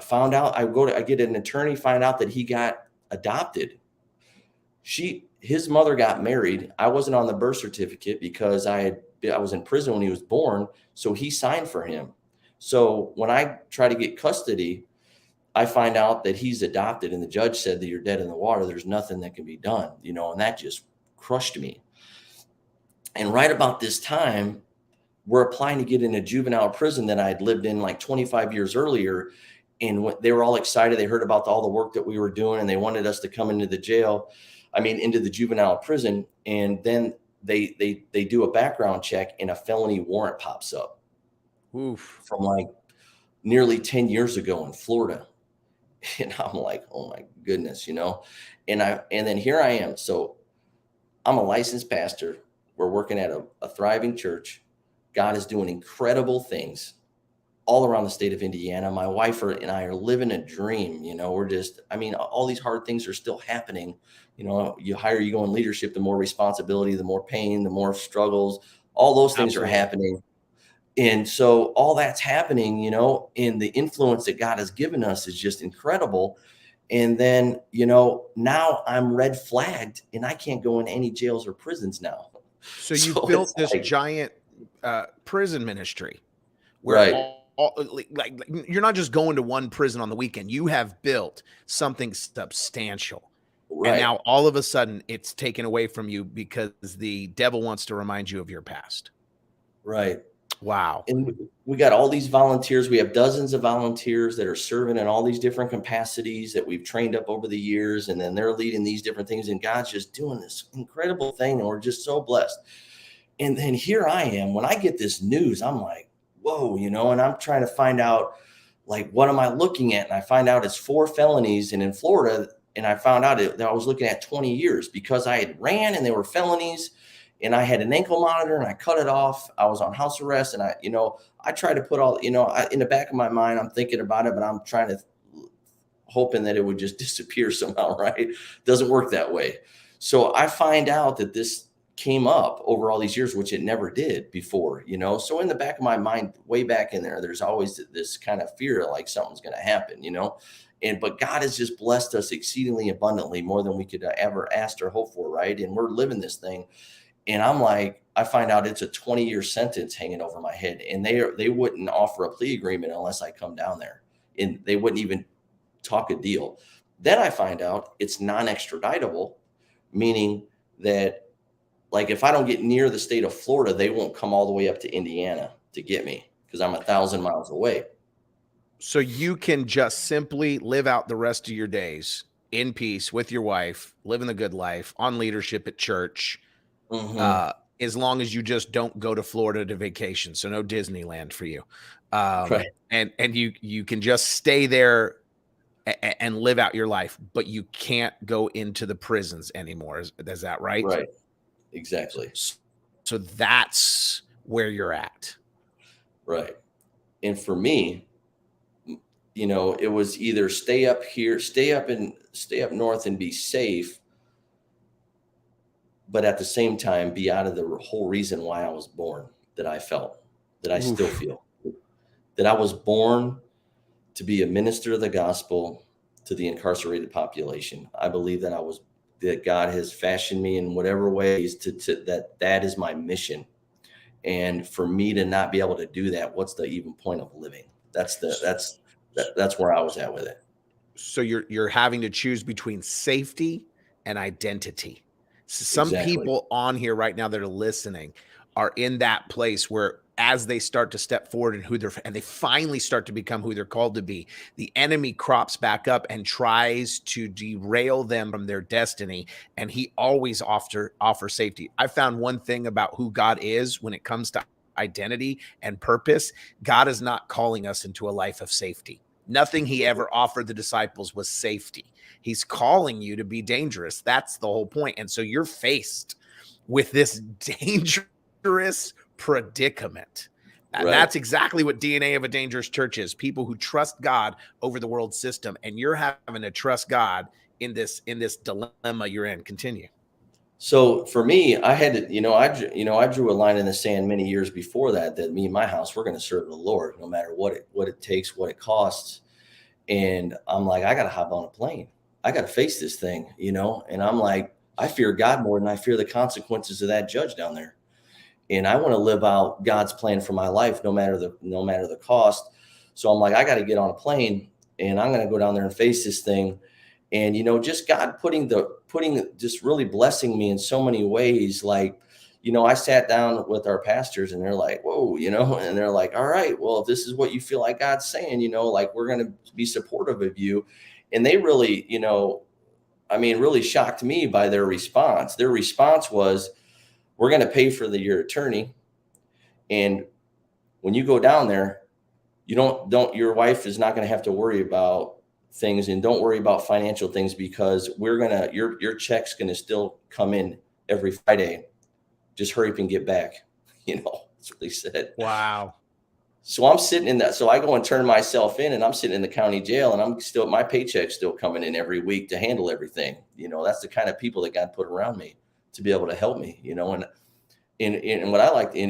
found out I get an attorney, find out that he got adopted. His mother got married. I wasn't on the birth certificate because I was in prison when he was born, so he signed for him. So when I try to get custody, I find out that he's adopted, and the judge said that you're dead in the water. There's nothing that can be done, and that just crushed me. And right about this time, we're applying to get in a juvenile prison that I had lived in like 25 years earlier. And they were all excited. They heard about all the work that we were doing, and they wanted us to come into the into the juvenile prison. And then they do a background check, and a felony warrant pops up. Oof. From like nearly 10 years ago in Florida. And I'm like, oh my goodness, and then here I am. So I'm a licensed pastor. We're working at a thriving church. God is doing incredible things all around the state of Indiana. My wife and I are living a dream. We're just, all these hard things are still happening. You higher you go in leadership, the more responsibility, the more pain, the more struggles, all those things Absolutely. are happening. And so all that's happening, and the influence that God has given us is just incredible. And then, now I'm red flagged, and I can't go in any jails or prisons now. So you built this giant prison ministry where right. like you're not just going to one prison on the weekend. You have built something substantial. Right. And now all of a sudden it's taken away from you because the devil wants to remind you of your past. Right. Wow. And we got all these volunteers. We have dozens of volunteers that are serving in all these different capacities that we've trained up over the years. And then they're leading these different things. And God's just doing this incredible thing. And we're just so blessed. And then here I am. When I get this news, I'm like, whoa, and I'm trying to find out, like, what am I looking at? And I find out it's 4 felonies. And in Florida, and I found out that I was looking at 20 years because I had ran and they were felonies. And I had an ankle monitor and I cut it off. I was on house arrest, and I try to put all, in the back of my mind, I'm thinking about it, but I'm hoping that it would just disappear somehow, right? Doesn't work that way. So I find out that this came up over all these years, which it never did before, So in the back of my mind, way back in there's always this kind of fear, like something's going to happen, but God has just blessed us exceedingly abundantly, more than we could ever ask or hope for, right? And we're living this thing. And I'm like, I find out it's a 20-year sentence hanging over my head. And they wouldn't offer a plea agreement unless I come down there. And they wouldn't even talk a deal. Then I find out it's non-extraditable, meaning that, like, if I don't get near the state of Florida, they won't come all the way up to Indiana to get me because I'm 1,000 miles away. So you can just simply live out the rest of your days in peace with your wife, living the good life, on leadership at church. Mm-hmm. As long as you just don't go to Florida to vacation. So no Disneyland for you. Right. And you can just stay there and live out your life, but you can't go into the prisons anymore. Is that right? Right. Exactly. So that's where you're at. Right. And for me, it was either stay up north and be safe, but at the same time, be out of the whole reason why I was born, that I felt, that I still feel, that I was born to be a minister of the gospel to the incarcerated population. I believe that God has fashioned me in whatever ways that is my mission. And for me to not be able to do that, what's the even point of living? That's where I was at with it. So you're having to choose between safety and identity. Some Exactly. people on here right now that are listening are in that place where as they start to step forward and they finally start to become who they're called to be, the enemy crops back up and tries to derail them from their destiny. And he always offers safety. I found one thing about who God is when it comes to identity and purpose. God is not calling us into a life of safety. Nothing he ever offered the disciples was safety. He's calling you to be dangerous. That's the whole point. And so you're faced with this dangerous predicament. And that's exactly what DNA of a Dangerous Church is. People who trust God over the world system. And you're having to trust God in this dilemma you're in. Continue. So for me, I had to, I drew a line in the sand many years before that me and my house, we're going to serve the Lord no matter what it takes, what it costs. And I'm like, I got to hop on a plane. I got to face this thing, and I'm like, I fear God more than I fear the consequences of that judge down there. And I want to live out God's plan for my life, no matter the cost. So I'm like, I got to get on a plane and I'm going to go down there and face this thing. And, just God just really blessing me in so many ways. Like, I sat down with our pastors and they're like, whoa, and they're like, all right, well, if this is what you feel like God's saying, like, we're going to be supportive of you. And they really, really shocked me by their response. Their response was, we're going to pay for your attorney. And when you go down there, your wife is not going to have to worry about things, and don't worry about financial things, because your check's going to still come in every Friday. Just hurry up and get back. That's what they said. Wow. So I'm sitting in that. So I go and turn myself in, and I'm sitting in the county jail, and my paycheck's still coming in every week to handle everything. That's the kind of people that God put around me to be able to help me, and what I like, I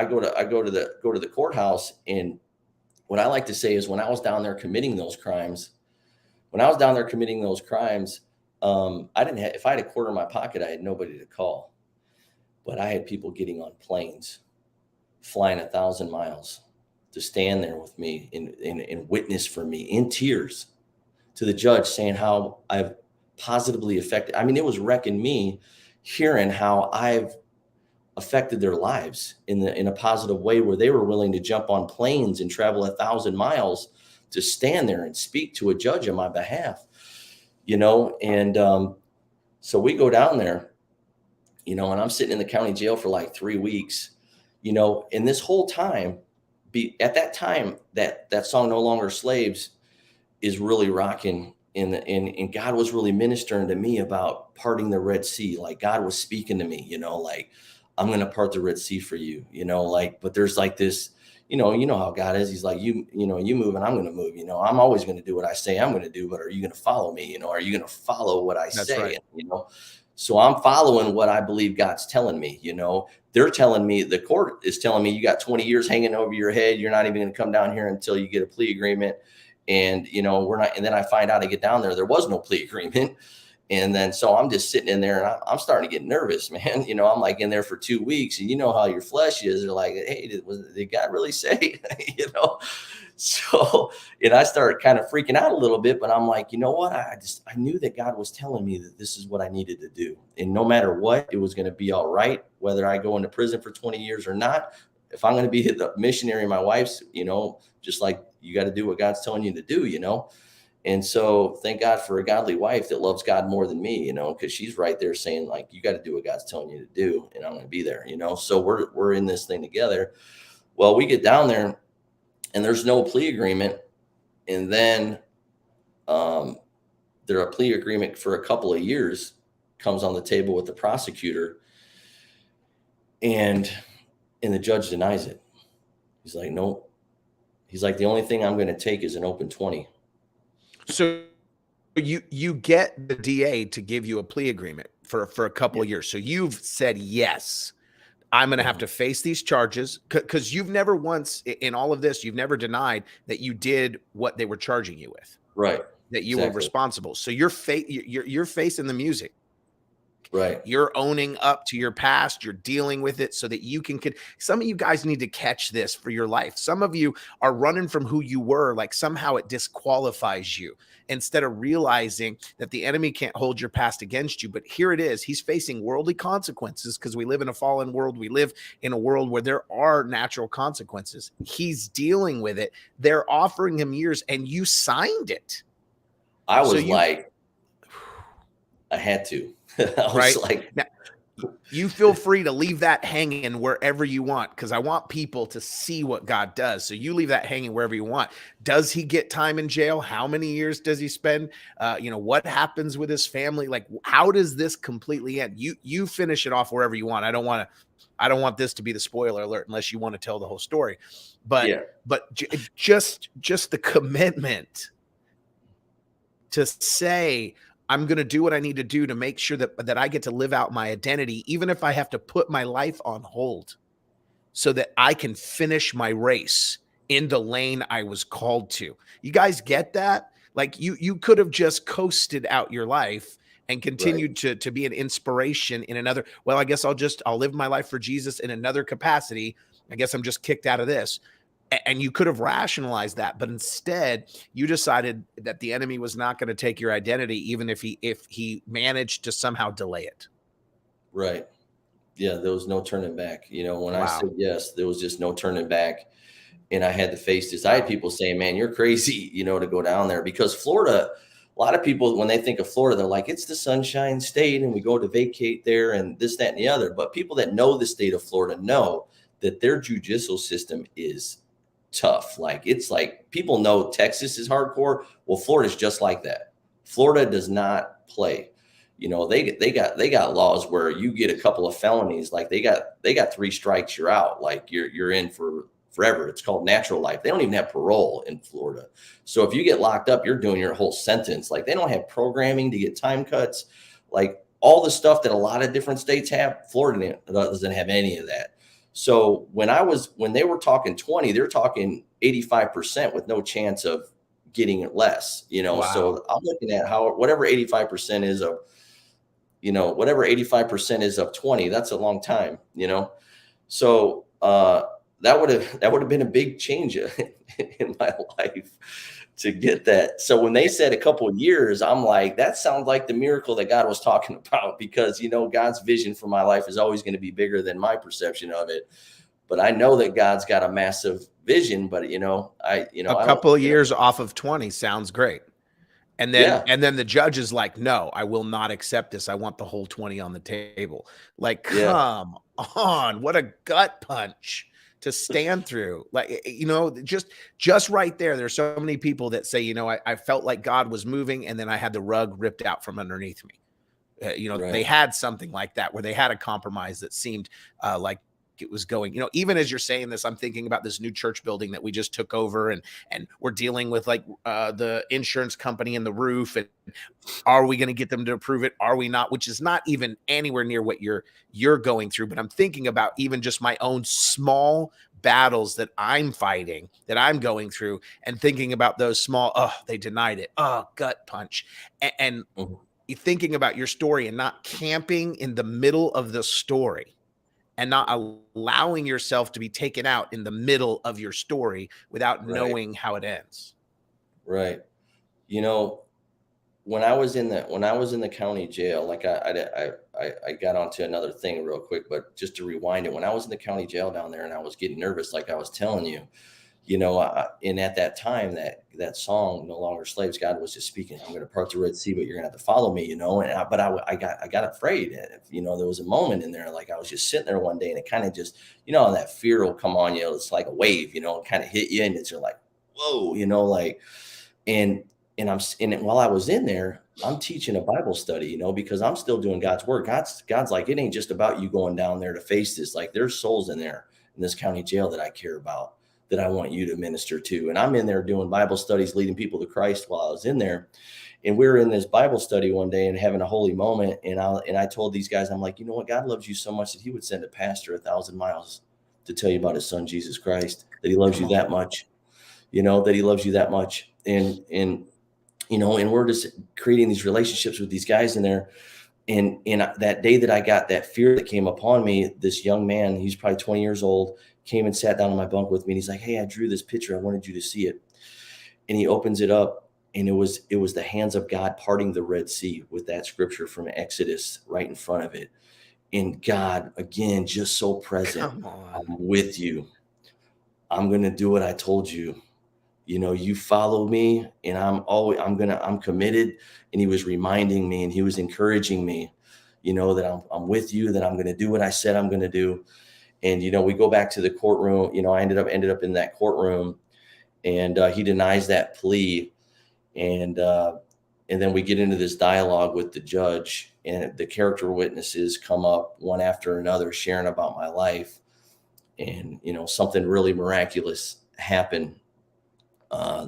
go to the courthouse, and what I like to say is, when I was down there committing those crimes, I didn't have, if I had a quarter in my pocket, I had nobody to call, but I had people getting on planes, flying 1,000 miles to stand there with me and witness for me in tears to the judge, saying how I've positively affected. I mean, it was wrecking me hearing how I've affected their lives in a positive way, where they were willing to jump on planes and travel 1,000 miles to stand there and speak to a judge on my behalf, and so we go down there, and I'm sitting in the county jail for like 3 weeks, and this whole time, at that time, that song "No Longer Slaves" is really rocking. And God was really ministering to me about parting the Red Sea. Like, God was speaking to me, like, I'm going to part the Red Sea for you, but there's like this, how God is. He's like, you move and I'm going to move, I'm always going to do what I say I'm going to do, but are you going to follow me? Are you going to follow what I say? Right. So I'm following what I believe God's telling me, they're telling me, the court is telling me, you got 20 years hanging over your head. You're not even going to come down here until you get a plea agreement. And, we're not, and then I find out, I get down there was no plea agreement. And then, so I'm just sitting in there, and I'm starting to get nervous, man. I'm like in there for 2 weeks, and how your flesh is. They're like, hey, did God really say, So, and I started kind of freaking out a little bit, but I'm like, what? I knew that God was telling me that this is what I needed to do. And no matter what, it was going to be all right, whether I go into prison for 20 years or not. If I'm going to be the missionary, my wife's, just like, you got to do what God's telling you to do, And so thank God for a godly wife that loves God more than me, because she's right there saying, like, you got to do what God's telling you to do, and I'm going to be there, So we're in this thing together. Well, we get down there, and there's no plea agreement. And then there a plea agreement for a couple of years comes on the table with the prosecutor, and the judge denies it. He's like, no. He's like, the only thing I'm going to take is an open 20. So you get the DA to give you a plea agreement for a couple of years. So you've said, yes, I'm going to have to face these charges, because you've never once in all of this, you've never denied that you did what they were charging you with. Right. That you were responsible. So you're facing the music. Right. You're owning up to your past. You're dealing with it so that you can. Some of you guys need to catch this for your life. Some of you are running from who you were, like somehow it disqualifies you instead of realizing that the enemy can't hold your past against you. But here it is. He's facing worldly consequences because we live in a fallen world. We live in a world where there are natural consequences. He's dealing with it. They're offering him years and you signed it. I was like, I had to. I was like, now, you feel free to leave that hanging wherever you want, because I want people to see what God does. So you leave that hanging wherever you want. Does he get time in jail? How many years does he spend? What happens with his family? Like, how does this completely end? You finish it off wherever you want. I don't want this to be the spoiler alert unless you want to tell the whole story. But just the commitment to say, I'm going to do what I need to do to make sure that I get to live out my identity, even if I have to put my life on hold so that I can finish my race in the lane I was called to. You guys get that? Like you could have just coasted out your life and continued to be an inspiration in another. Well, I guess I'll live my life for Jesus in another capacity. I guess I'm just kicked out of this. And you could have rationalized that, but instead you decided that the enemy was not going to take your identity, even if he managed to somehow delay it. Right. Yeah. There was no turning back. When I said yes, there was just no turning back. And I had to face this. I had people saying, man, you're crazy, to go down there, because Florida, a lot of people, when they think of Florida, they're like, it's the Sunshine State and we go to vacate there and this, that, and the other. But people that know the state of Florida know that their judicial system is tough. Like, it's like, people know Texas is hardcore. Well, Florida's just like that. Florida does not play. They got laws where you get a couple of felonies, like they got 3 strikes, you're out. Like you're in for forever. It's called natural life. They don't even have parole in Florida. So if you get locked up, you're doing your whole sentence. Like, they don't have programming to get time cuts. Like, all the stuff that a lot of different states have, Florida doesn't have any of that. So when they were talking 20, they're talking 85% with no chance of getting it less, Wow. So I'm looking at whatever 85% is of, whatever 85% is of 20, that's a long time, So that would have been a big change in my life to get that. So when they said a couple of years, I'm like, that sounds like the miracle that God was talking about, because, God's vision for my life is always going to be bigger than my perception of it. But I know that God's got a massive vision, but a couple of years off of 20 sounds great. And then the judge is like, no, I will not accept this. I want the whole 20 on the table. Like, come on, what a gut punch to stand through. Like, just right there. There's so many people that say, I felt like God was moving and then I had the rug ripped out from underneath me. They had something like that where they had a compromise that seemed like it was going, even as you're saying this, I'm thinking about this new church building that we just took over, and we're dealing with like the insurance company and the roof, and are we going to get them to approve it? Are we not? Which is not even anywhere near what you're going through. But I'm thinking about even just my own small battles that I'm fighting, that I'm going through, and thinking about those small, they denied it. Gut punch. And thinking about your story and not camping in the middle of the story, and not allowing yourself to be taken out in the middle of your story without knowing how it ends. Right. When I was in the county jail, like I got onto another thing real quick, but just to rewind it, when I was in the county jail down there and I was getting nervous, like I was telling you, and at that time, that song, No Longer Slaves, God was just speaking, I'm going to part the Red Sea, but you're going to have to follow me, but I got afraid. There was a moment in there, like I was just sitting there one day and it kind of just, that fear will come on you. It's like a wave, kind of hit you and it's like, whoa, and while I was in there, I'm teaching a Bible study, because I'm still doing God's work. God's like, it ain't just about you going down there to face this. Like, there's souls in there in this county jail that I care about, that I want you to minister to. And I'm in there doing Bible studies, leading people to Christ while I was in there. And we were in this Bible study one day and having a holy moment. And I told these guys, I'm like, God loves you so much that he would send a pastor 1,000 miles to tell you about his son, Jesus Christ, that he loves you that much, that he loves you that much. And we're just creating these relationships with these guys in there. And that day that I got that fear that came upon me, this young man, he's probably 20 years old, came and sat down on my bunk with me. And he's like, "Hey, I drew this picture. I wanted you to see it." And he opens it up, and it was the hands of God parting the Red Sea with that scripture from Exodus right in front of it. And God, again, just so present. Come on. "I'm with you. I'm going to do what I told you. You follow me, and I'm committed." And he was reminding me, and he was encouraging me, that I'm with you, that I'm going to do what I said I'm going to do. And, we go back to the courtroom. I ended up in that courtroom, and he denies that plea. And then we get into this dialogue with the judge, and the character witnesses come up one after another, sharing about my life. And, something really miraculous happened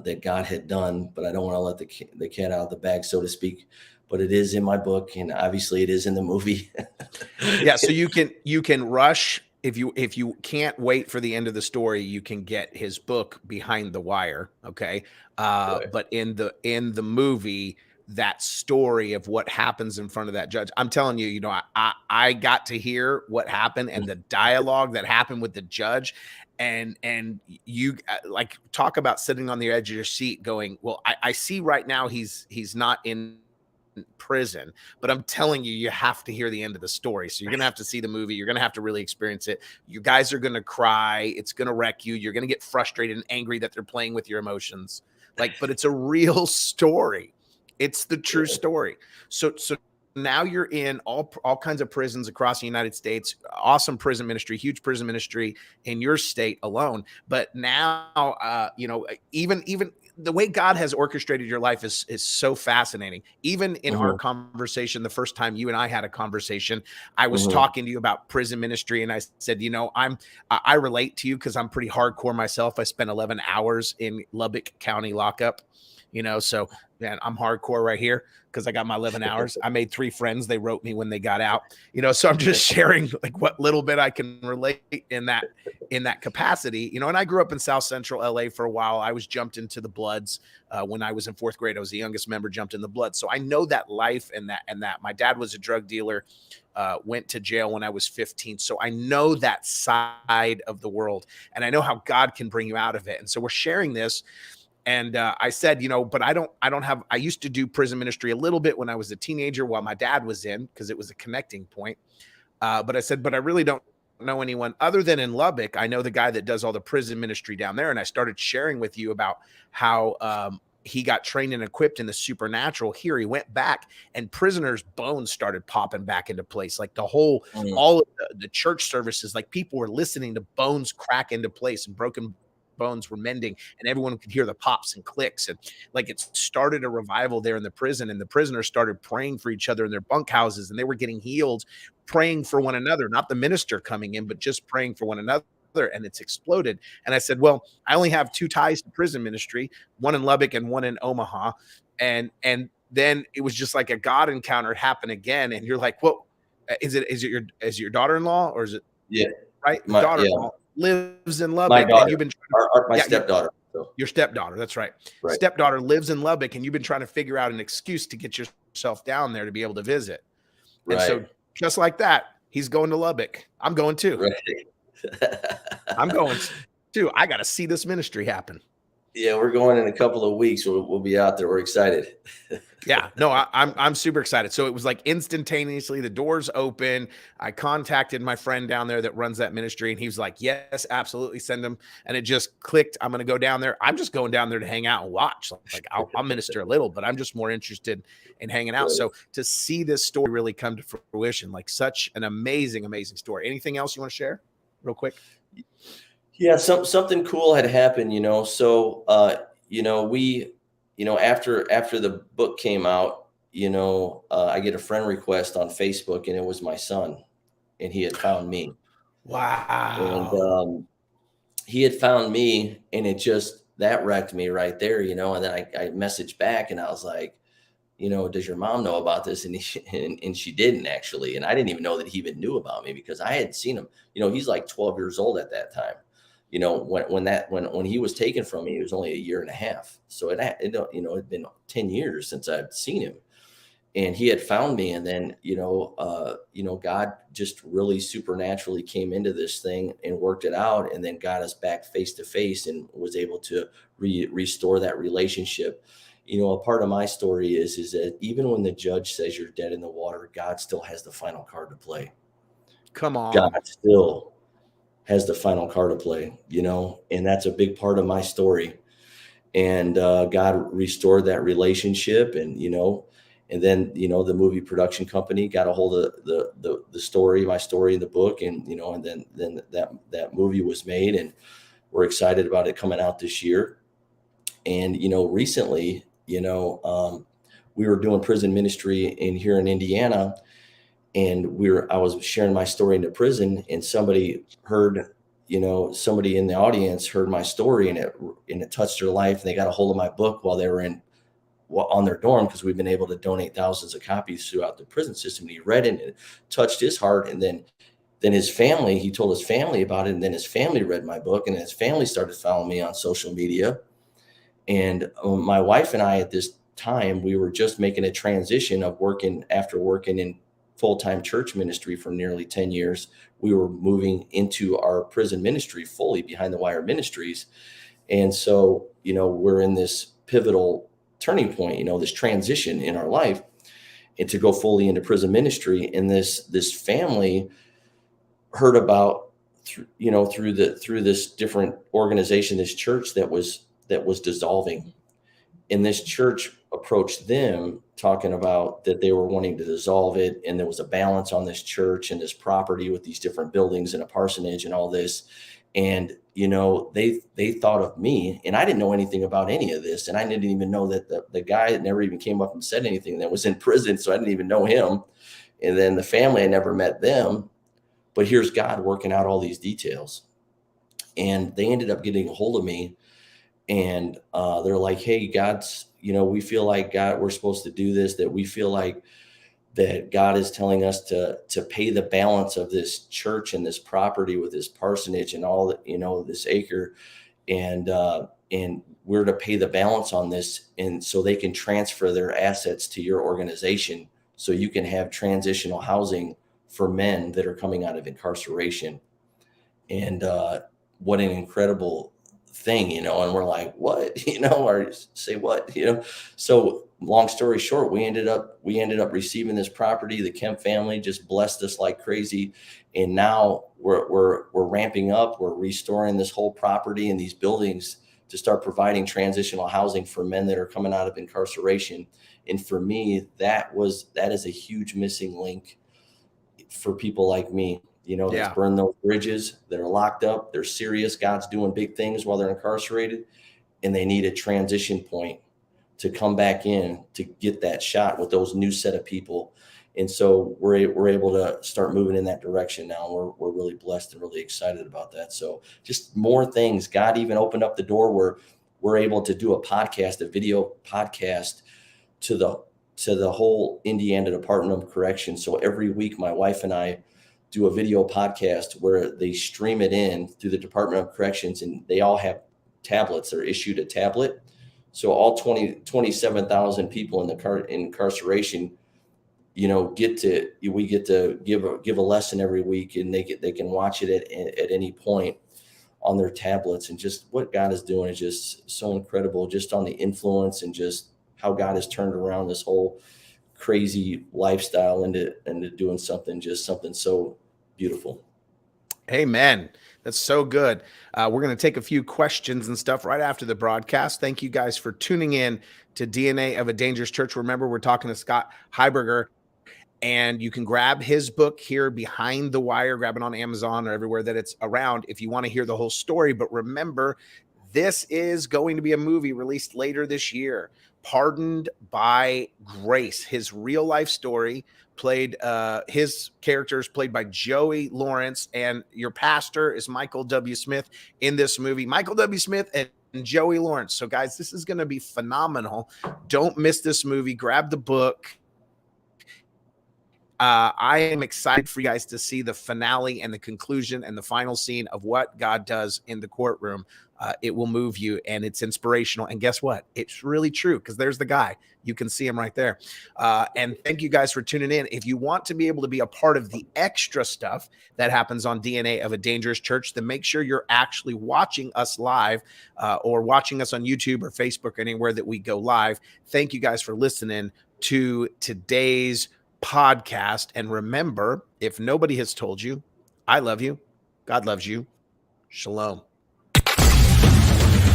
that God had done, but I don't want to let the cat out of the bag, so to speak. But it is in my book, and obviously it is in the movie. Yeah, so you can rush if you can't wait for the end of the story, you can get his book Behind the Wire, okay? Right. But in the movie, that story of what happens in front of that judge, I'm telling you, I got to hear what happened and the dialogue that happened with the judge, and you like talk about sitting on the edge of your seat, going, well, I see right now he's not in prison, but I'm telling you, you have to hear the end of the story. So you're going to have to see the movie. You're going to have to really experience it. You guys are going to cry. It's going to wreck you. You're going to get frustrated and angry that they're playing with your emotions. But it's a real story. It's the true story. So now you're in all kinds of prisons across the United States. Awesome prison ministry, huge prison ministry in your state alone. But now, even the way God has orchestrated your life is so fascinating. Even in our conversation, the first time you and I had a conversation, I was talking to you about prison ministry, and I said, I relate to you because I'm pretty hardcore myself. I spent 11 hours in Lubbock County lockup, so man, I'm hardcore right here because I got my 11 hours. I made 3 friends. They wrote me when they got out, so I'm just sharing like what little bit I can relate in that capacity, and I grew up in South Central LA for a while. I was jumped into the Bloods when I was in 4th grade. I was the youngest member jumped in the Bloods. So I know that life and that my dad was a drug dealer, went to jail when I was 15. So I know that side of the world, and I know how God can bring you out of it. And so we're sharing this. And I said, but I used to do prison ministry a little bit when I was a teenager while my dad was in, because it was a connecting point. But I said, but I really don't know anyone other than in Lubbock. I know the guy that does all the prison ministry down there. And I started sharing with you about how he got trained and equipped in the supernatural here. He went back, and prisoners' bones started popping back into place. Like all of the church services, like people were listening to bones crack into place, and broken bones were mending, and everyone could hear the pops and clicks, and like it started a revival there in the prison, and the prisoners started praying for each other in their bunkhouses, and they were getting healed, praying for one another, not the minister coming in, but just praying for one another. And it's exploded. And I said, well, I only have 2 ties to prison ministry, one in Lubbock and one in Omaha. And then it was just like a God encounter happened again. And you're like, well, is it your daughter-in-law, or is it? Yeah. Right. The daughter-in-law lives in Lubbock. My daughter, and you've been my stepdaughter. Your stepdaughter. That's right. Stepdaughter lives in Lubbock, and you've been trying to figure out an excuse to get yourself down there to be able to visit. And so just like that, he's going to Lubbock. I'm going too. Right. I'm going too. I got to see this ministry happen. Yeah, we're going in a couple of weeks. We'll be out there. We're excited. Yeah, no, I'm super excited. So it was like instantaneously the doors open. I contacted my friend down there that runs that ministry, and he was like, yes, absolutely, send him. And it just clicked. I'm going to go down there. I'm just going down there to hang out and watch. Like I'll minister a little, but I'm just more interested in hanging out. Right. So to see this story really come to fruition, like such an amazing, amazing story. Anything else you want to share real quick? Yeah, something cool had happened, So, we, after the book came out, I get a friend request on Facebook, and it was my son, and he had found me. Wow. And he had found me, and that wrecked me right there, And then I messaged back, and I was like, does your mom know about this? And she didn't actually, and I didn't even know that he even knew about me, because I had seen him. He's like 12 years old at that time. When he was taken from me, he was only 1.5 years. So it had been 10 years since I'd seen him. and he had found me. And then, God just really supernaturally came into this thing and worked it out, and then got us back face to face and was able to restore that relationship. A part of my story is that even when the judge says you're dead in the water, God still has the final card to play. Come God on. still has the final card to play, and that's a big part of my story. And God restored that relationship, and then the movie production company got a hold of the story, my story in the book, and then that movie was made, and we're excited about it coming out this year. And recently, we were doing prison ministry here in Indiana, and I was sharing my story in the prison, and somebody in the audience heard my story, and it touched their life, and they got a hold of my book while they were on their dorm, because we've been able to donate thousands of copies throughout the prison system. And he read it, and it touched his heart. And then his family, he told his family about it, and then his family read my book, and his family started following me on social media. And my wife and I, at this time, we were just making a transition of working in full-time church ministry for nearly 10 years. We were moving into our prison ministry fully, Behind the Wire Ministries. And so, we're in this pivotal turning point, this transition in our life, and to go fully into prison ministry. And this family heard about, through this different organization, this church that was dissolving. And this church approached them talking about that they were wanting to dissolve it. And there was a balance on this church and this property with these different buildings and a parsonage and all this. And, they thought of me, and I didn't know anything about any of this. And I didn't even know that the guy that never even came up and said anything that was in prison. So I didn't even know him. And then the family, I never met them, but here's God working out all these details. And they ended up getting a hold of me, and they're like, hey, God's, we feel like God, we're supposed to do this, that we feel like that God is telling us to pay the balance of this church and this property with this parsonage and all that, this acre. And we're to pay the balance on this. And so they can transfer their assets to your organization, so you can have transitional housing for men that are coming out of incarceration. And what an incredible thing, and we're like, what, or say what, so long story short, we ended up receiving this property. The Kemp family just blessed us like crazy. And now we're ramping up, we're restoring this whole property and these buildings to start providing transitional housing for men that are coming out of incarceration. And for me, that is a huge missing link for people like me, that's burned those bridges, that are locked up, they're serious, God's doing big things while they're incarcerated, and they need a transition point to come back in to get that shot with those new set of people. And so we're able to start moving in that direction now. We're really blessed and really excited about that. So just more things. God even opened up the door where we're able to do a video podcast to the whole Indiana Department of Corrections. So every week, my wife and I do a video podcast where they stream it in through the Department of Corrections, and they all have tablets. They're issued a tablet. So all 27,000 people in the incarceration, we get to give a lesson every week, and they can watch it at any point on their tablets. And just what God is doing is just so incredible, just on the influence and just how God has turned around this whole crazy lifestyle into doing something so beautiful. Amen. That's so good. We're going to take a few questions and stuff right after the broadcast. Thank you guys for tuning in to DNA of a Dangerous Church. Remember, we're talking to Scott Highberger, and you can grab his book here, Behind the Wire. Grab it on Amazon or everywhere that it's around if you want to hear the whole story. But remember, this is going to be a movie released later this year, Pardoned by Grace. His real life story his character is played by Joey Lawerence, and your pastor is Michael W. Smith in this movie. Michael W. Smith and Joey Lawerence. So guys, this is going to be phenomenal. Don't miss this movie. Grab the book. I am excited for you guys to see the finale and the conclusion and the final scene of what God does in the courtroom. it will move you, and it's inspirational. And guess what? It's really true, because there's the guy. You can see him right there. And thank you guys for tuning in. If you want to be able to be a part of the extra stuff that happens on DNA of a Dangerous Church, then make sure you're actually watching us live, or watching us on YouTube or Facebook or anywhere that we go live. Thank you guys for listening to today's podcast. And remember, if nobody has told you, I love you. God loves you. Shalom.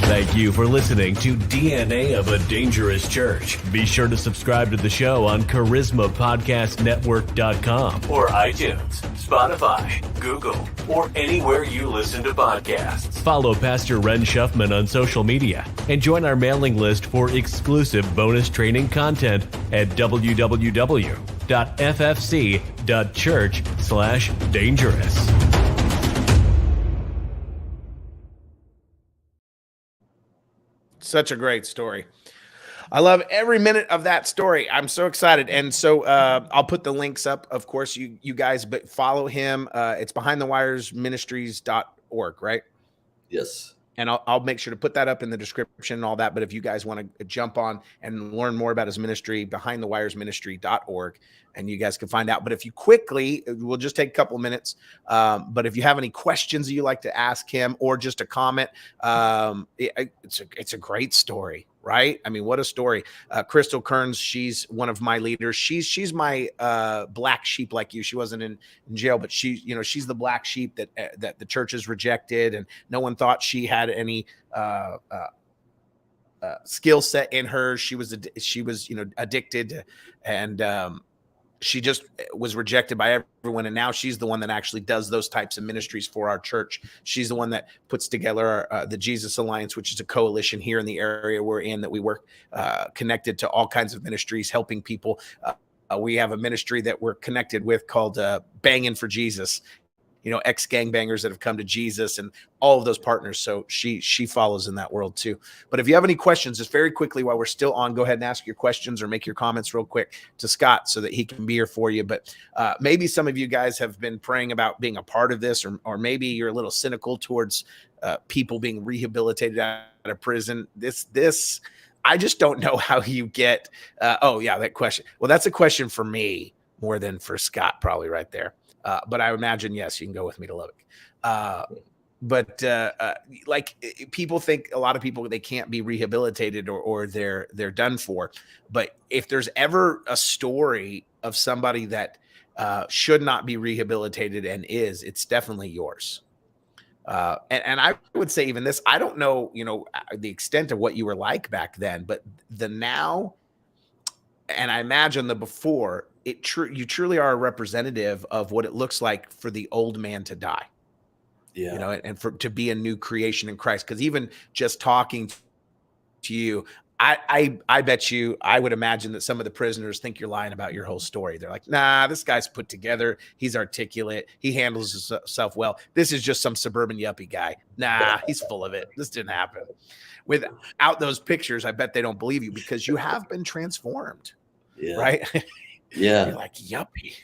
Thank you for listening to DNA of a Dangerous Church. Be sure to subscribe to the show on charismapodcastnetwork.com or iTunes, Spotify, Google, or anywhere you listen to podcasts. Follow Pastor Ren Schuffman on social media and join our mailing list for exclusive bonus training content at www.ffc.church/dangerous. Such a great story. I love every minute of that story. I'm so excited. And so I'll put the links up, of course, you guys, but follow him. It's behindthewiresministries.org, right? Yes. And I'll make sure to put that up in the description and all that. But if you guys want to jump on and learn more about his ministry, behindthewiresministry.org, and you guys can find out. But if you quickly, we'll just take a couple of minutes. But if you have any questions that you like to ask him, or just a comment, it's a great story, right? I mean, what a story. Crystal Kearns, she's one of my leaders. She's my black sheep like you. She wasn't in jail, but she's the black sheep that the church has rejected, and no one thought she had any skill set in her. She was addicted, and she just was rejected by everyone. And now she's the one that actually does those types of ministries for our church. She's the one that puts together the Jesus Alliance, which is a coalition here in the area we're in, that we work connected to all kinds of ministries, helping people. We have a ministry that we're connected with called Banging for Jesus, ex-gangbangers that have come to Jesus, and all of those partners. So she follows in that world too. But if you have any questions, just very quickly while we're still on, go ahead and ask your questions or make your comments real quick to Scott so that he can be here for you. But maybe some of you guys have been praying about being a part of this, or maybe you're a little cynical towards people being rehabilitated out of prison. This I just don't know how you get. That question. Well, that's a question for me more than for Scott, probably right there. But I imagine, yes, you can go with me to Lubbock. But people think, a lot of people, they can't be rehabilitated or they're done for. But if there's ever a story of somebody that should not be rehabilitated and it's definitely yours. And I would say even this, I don't know, the extent of what you were like back then, but the now, and I imagine the before, you truly are a representative of what it looks like for the old man to die. Yeah. And to be a new creation in Christ. Because even just talking to you, I bet you, I would imagine that some of the prisoners think you're lying about your whole story. They're like, nah, this guy's put together. He's articulate. He handles himself well. This is just some suburban yuppie guy. Nah, he's full of it. This didn't happen. Without those pictures, I bet they don't believe you, because you have been transformed. Yeah. Right? Yeah. You're like, yuppie.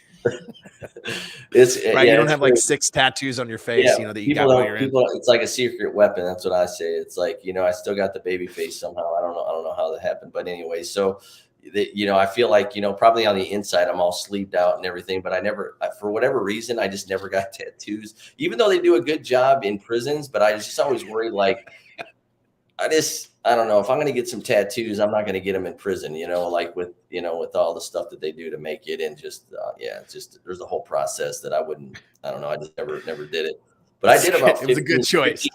It's right. You don't have like 6 tattoos on your face, that you got while you're in. It's like a secret weapon. That's what I say. It's like, I still got the baby face somehow. I don't know how that happened, but anyway, so I feel like, probably on the inside, I'm all sleeped out and everything, but for whatever reason, I just never got tattoos, even though they do a good job in prisons. But I just always worry, like, I don't know if I'm going to get some tattoos, I'm not going to get them in prison, like with all the stuff that they do to make it. And just, there's a whole process that I don't know. I just never did it, but I did about 15, it was a good choice.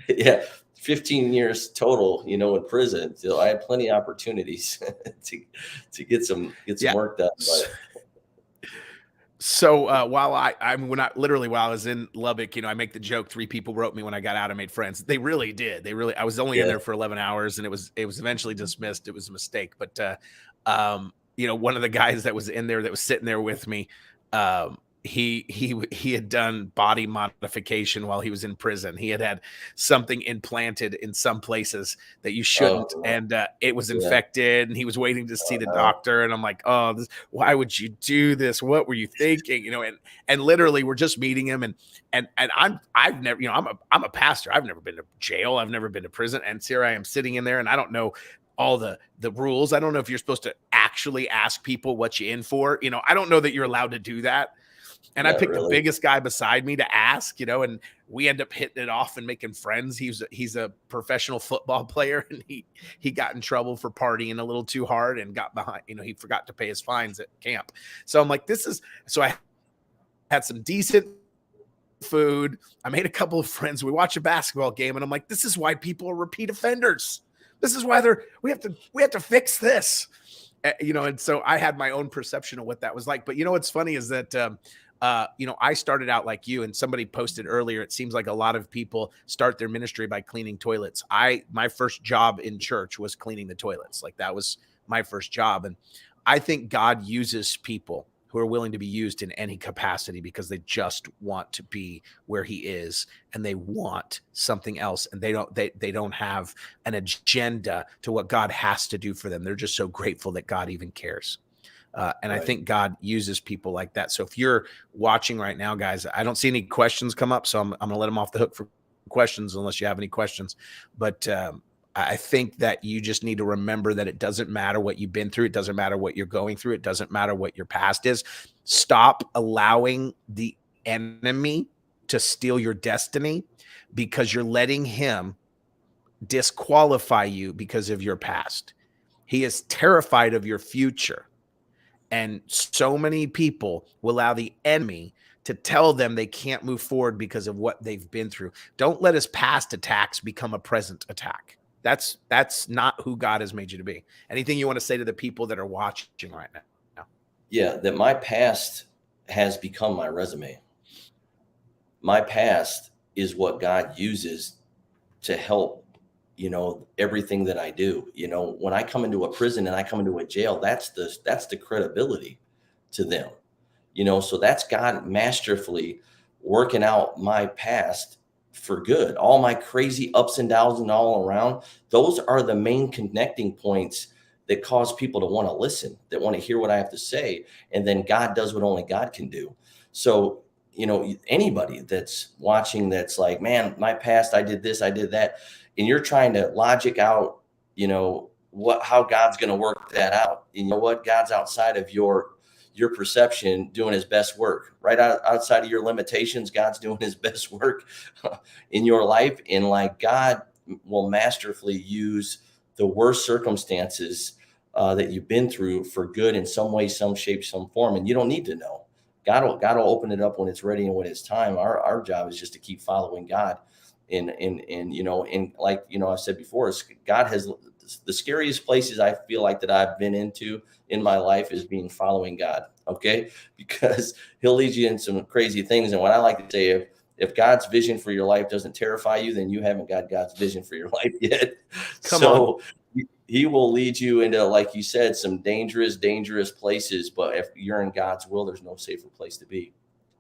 15 years, 15 years total, in prison. So I had plenty of opportunities to get some work done. But. So while I was in Lubbock, I make the joke, 3 people wrote me when I got out and made friends. They really did. I was only in there for 11 hours, and it was eventually dismissed. It was a mistake. But, one of the guys that was in there, that was sitting there with me, he had done body modification while he was in prison. He had something implanted in some places that you shouldn't, Oh, and it was yeah. infected, and he was waiting to see the No. doctor. And I'm like, oh, why would you do this? What were you thinking? You know, and literally we're just meeting him, and I've never, you know, I'm a pastor. I've never been to jail. I've never been to prison, and here I am sitting in there, and I don't know all the rules. I don't know if you're supposed to actually ask people what you in for. You know, I don't know that you're allowed to do that. And I picked the biggest guy beside me to ask, you know, and we end up hitting it off and making friends. He's a professional football player, and he got in trouble for partying a little too hard and got behind, you know, he forgot to pay his fines at camp. So I'm like, so I had some decent food. I made a couple of friends. We watch a basketball game, and I'm like, this is why people are repeat offenders. This is why we have to fix this. You know, and so I had my own perception of what that was like. But you know, what's funny is that, you know, I started out like you, and somebody posted earlier, it seems like a lot of people start their ministry by cleaning toilets. My first job in church was cleaning the toilets. Like, that was my first job. And I think God uses people who are willing to be used in any capacity because they just want to be where he is, and they want something else, and they don't have an agenda to what God has to do for them. They're just so grateful that God even cares. And right. I think God uses people like that. So if you're watching right now, guys, I don't see any questions come up, so I'm going to let them off the hook for questions unless you have any questions. But I think that you just need to remember that it doesn't matter what you've been through. It doesn't matter what you're going through. It doesn't matter what your past is. Stop allowing the enemy to steal your destiny, because you're letting him disqualify you because of your past. He is terrified of your future. And so many people will allow the enemy to tell them they can't move forward because of what they've been through. Don't let his past attacks become a present attack. That's not who God has made you to be. Anything you want to say to the people that are watching right now? Yeah, that my past has become my resume. My past is what God uses to help, you know, everything that I do. You know, when I come into a prison and I come into a jail, that's the credibility to them. You know, so that's God masterfully working out my past for good. All my crazy ups and downs and all around, those are the main connecting points that cause people to want to listen, that want to hear what I have to say. And then God does what only God can do. So, you know, anybody that's watching that's like, man, my past, I did this, I did that, and you're trying to logic out, you know, how God's going to work that out. And you know what? God's outside of your perception, doing his best work. Right outside of your limitations, God's doing his best work in your life. And like, God will masterfully use the worst circumstances that you've been through for good in some way, some shape, some form. And you don't need to know. God will open it up when it's ready and when it's time. Our job is just to keep following God. And you know, and like, you know, I've said before, God has the scariest places I feel like that I've been into in my life is being following God. Okay. Because he'll lead you in some crazy things. And what I like to say, if God's vision for your life doesn't terrify you, then you haven't got God's vision for your life yet. Come on. He will lead you into, like you said, some dangerous places. But if you're in God's will, there's no safer place to be.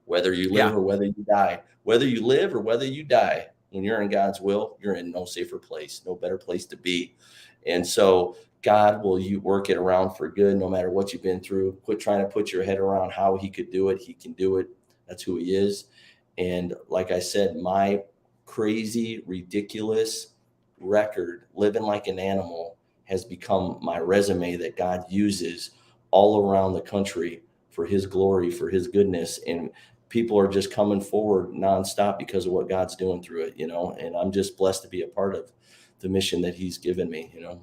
Whether you live or whether you die, whether you live or whether you die, when you're in God's will, you're in no safer place, no better place to be. And so God will work it around for good, no matter what you've been through. Quit trying to put your head around how he could do it. He can do it. That's who he is. And like I said, my crazy, ridiculous record, living like an animal, has become my resume that God uses all around the country for his glory, for his goodness. And people are just coming forward nonstop because of what God's doing through it, you know, and I'm just blessed to be a part of the mission that he's given me, you know.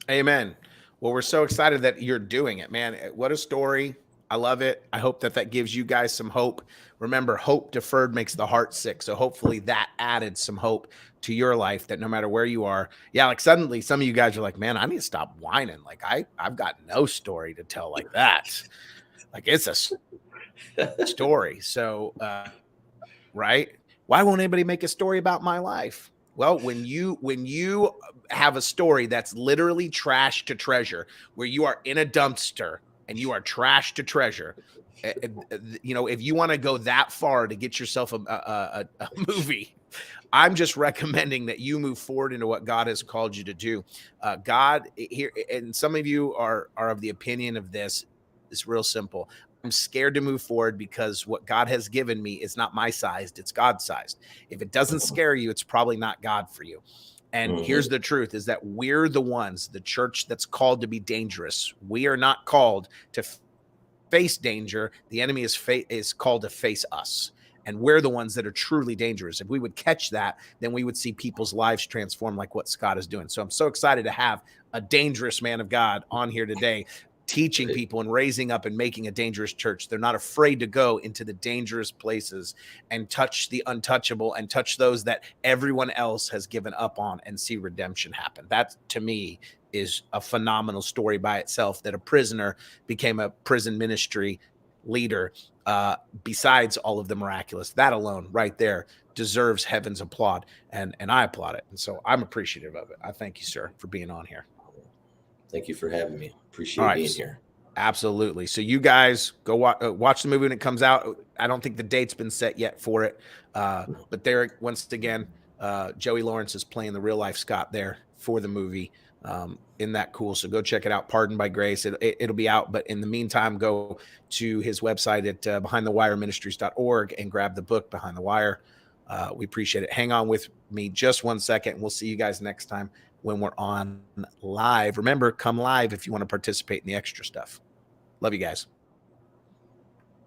Amen. Well, we're so excited that you're doing it, man. What a story. I love it. I hope that gives you guys some hope. Remember, hope deferred makes the heart sick. So hopefully that added some hope to your life, that no matter where you are. Yeah, like suddenly some of you guys are like, man, I need to stop whining. Like I've got no story to tell like that. Like, it's a story. So, right. Why won't anybody make a story about my life? Well, when you have a story that's literally trash to treasure, where you are in a dumpster and you are trash to treasure, you know, if you want to go that far to get yourself a movie, I'm just recommending that you move forward into what God has called you to do. God here, and some of you are of the opinion of this. It's real simple. I'm scared to move forward because what God has given me is not my sized, it's God's sized. If it doesn't scare you, it's probably not God for you. And here's the truth is that we're the ones, the church that's called to be dangerous. We are not called to face danger. The enemy is called to face us. And we're the ones that are truly dangerous. If we would catch that, then we would see people's lives transform like what Scott is doing. So I'm so excited to have a dangerous man of God on here today, teaching people and raising up and making a dangerous church. They're not afraid to go into the dangerous places and touch the untouchable and touch those that everyone else has given up on and see redemption happen. That, to me, is a phenomenal story by itself, that a prisoner became a prison ministry leader. Besides all of the miraculous, that alone right there deserves heaven's applaud, and I applaud it. And so I'm appreciative of it. I thank you, sir, for being on here. Thank you for having me. Appreciate being here. Absolutely. So you guys go watch the movie when it comes out. I don't think the date's been set yet for it, but there, once again, Joey Lawerence is playing the real life Scott there for the movie. Isn't that cool? So go check it out. Pardoned by Grace. It'll be out. But in the meantime, go to his website at behindthewireministries.org and grab the book Behind the Wire. We appreciate it. Hang on with me just 1 second. We'll see you guys next time when we're on live. Remember, come live if you want to participate in the extra stuff. Love you guys.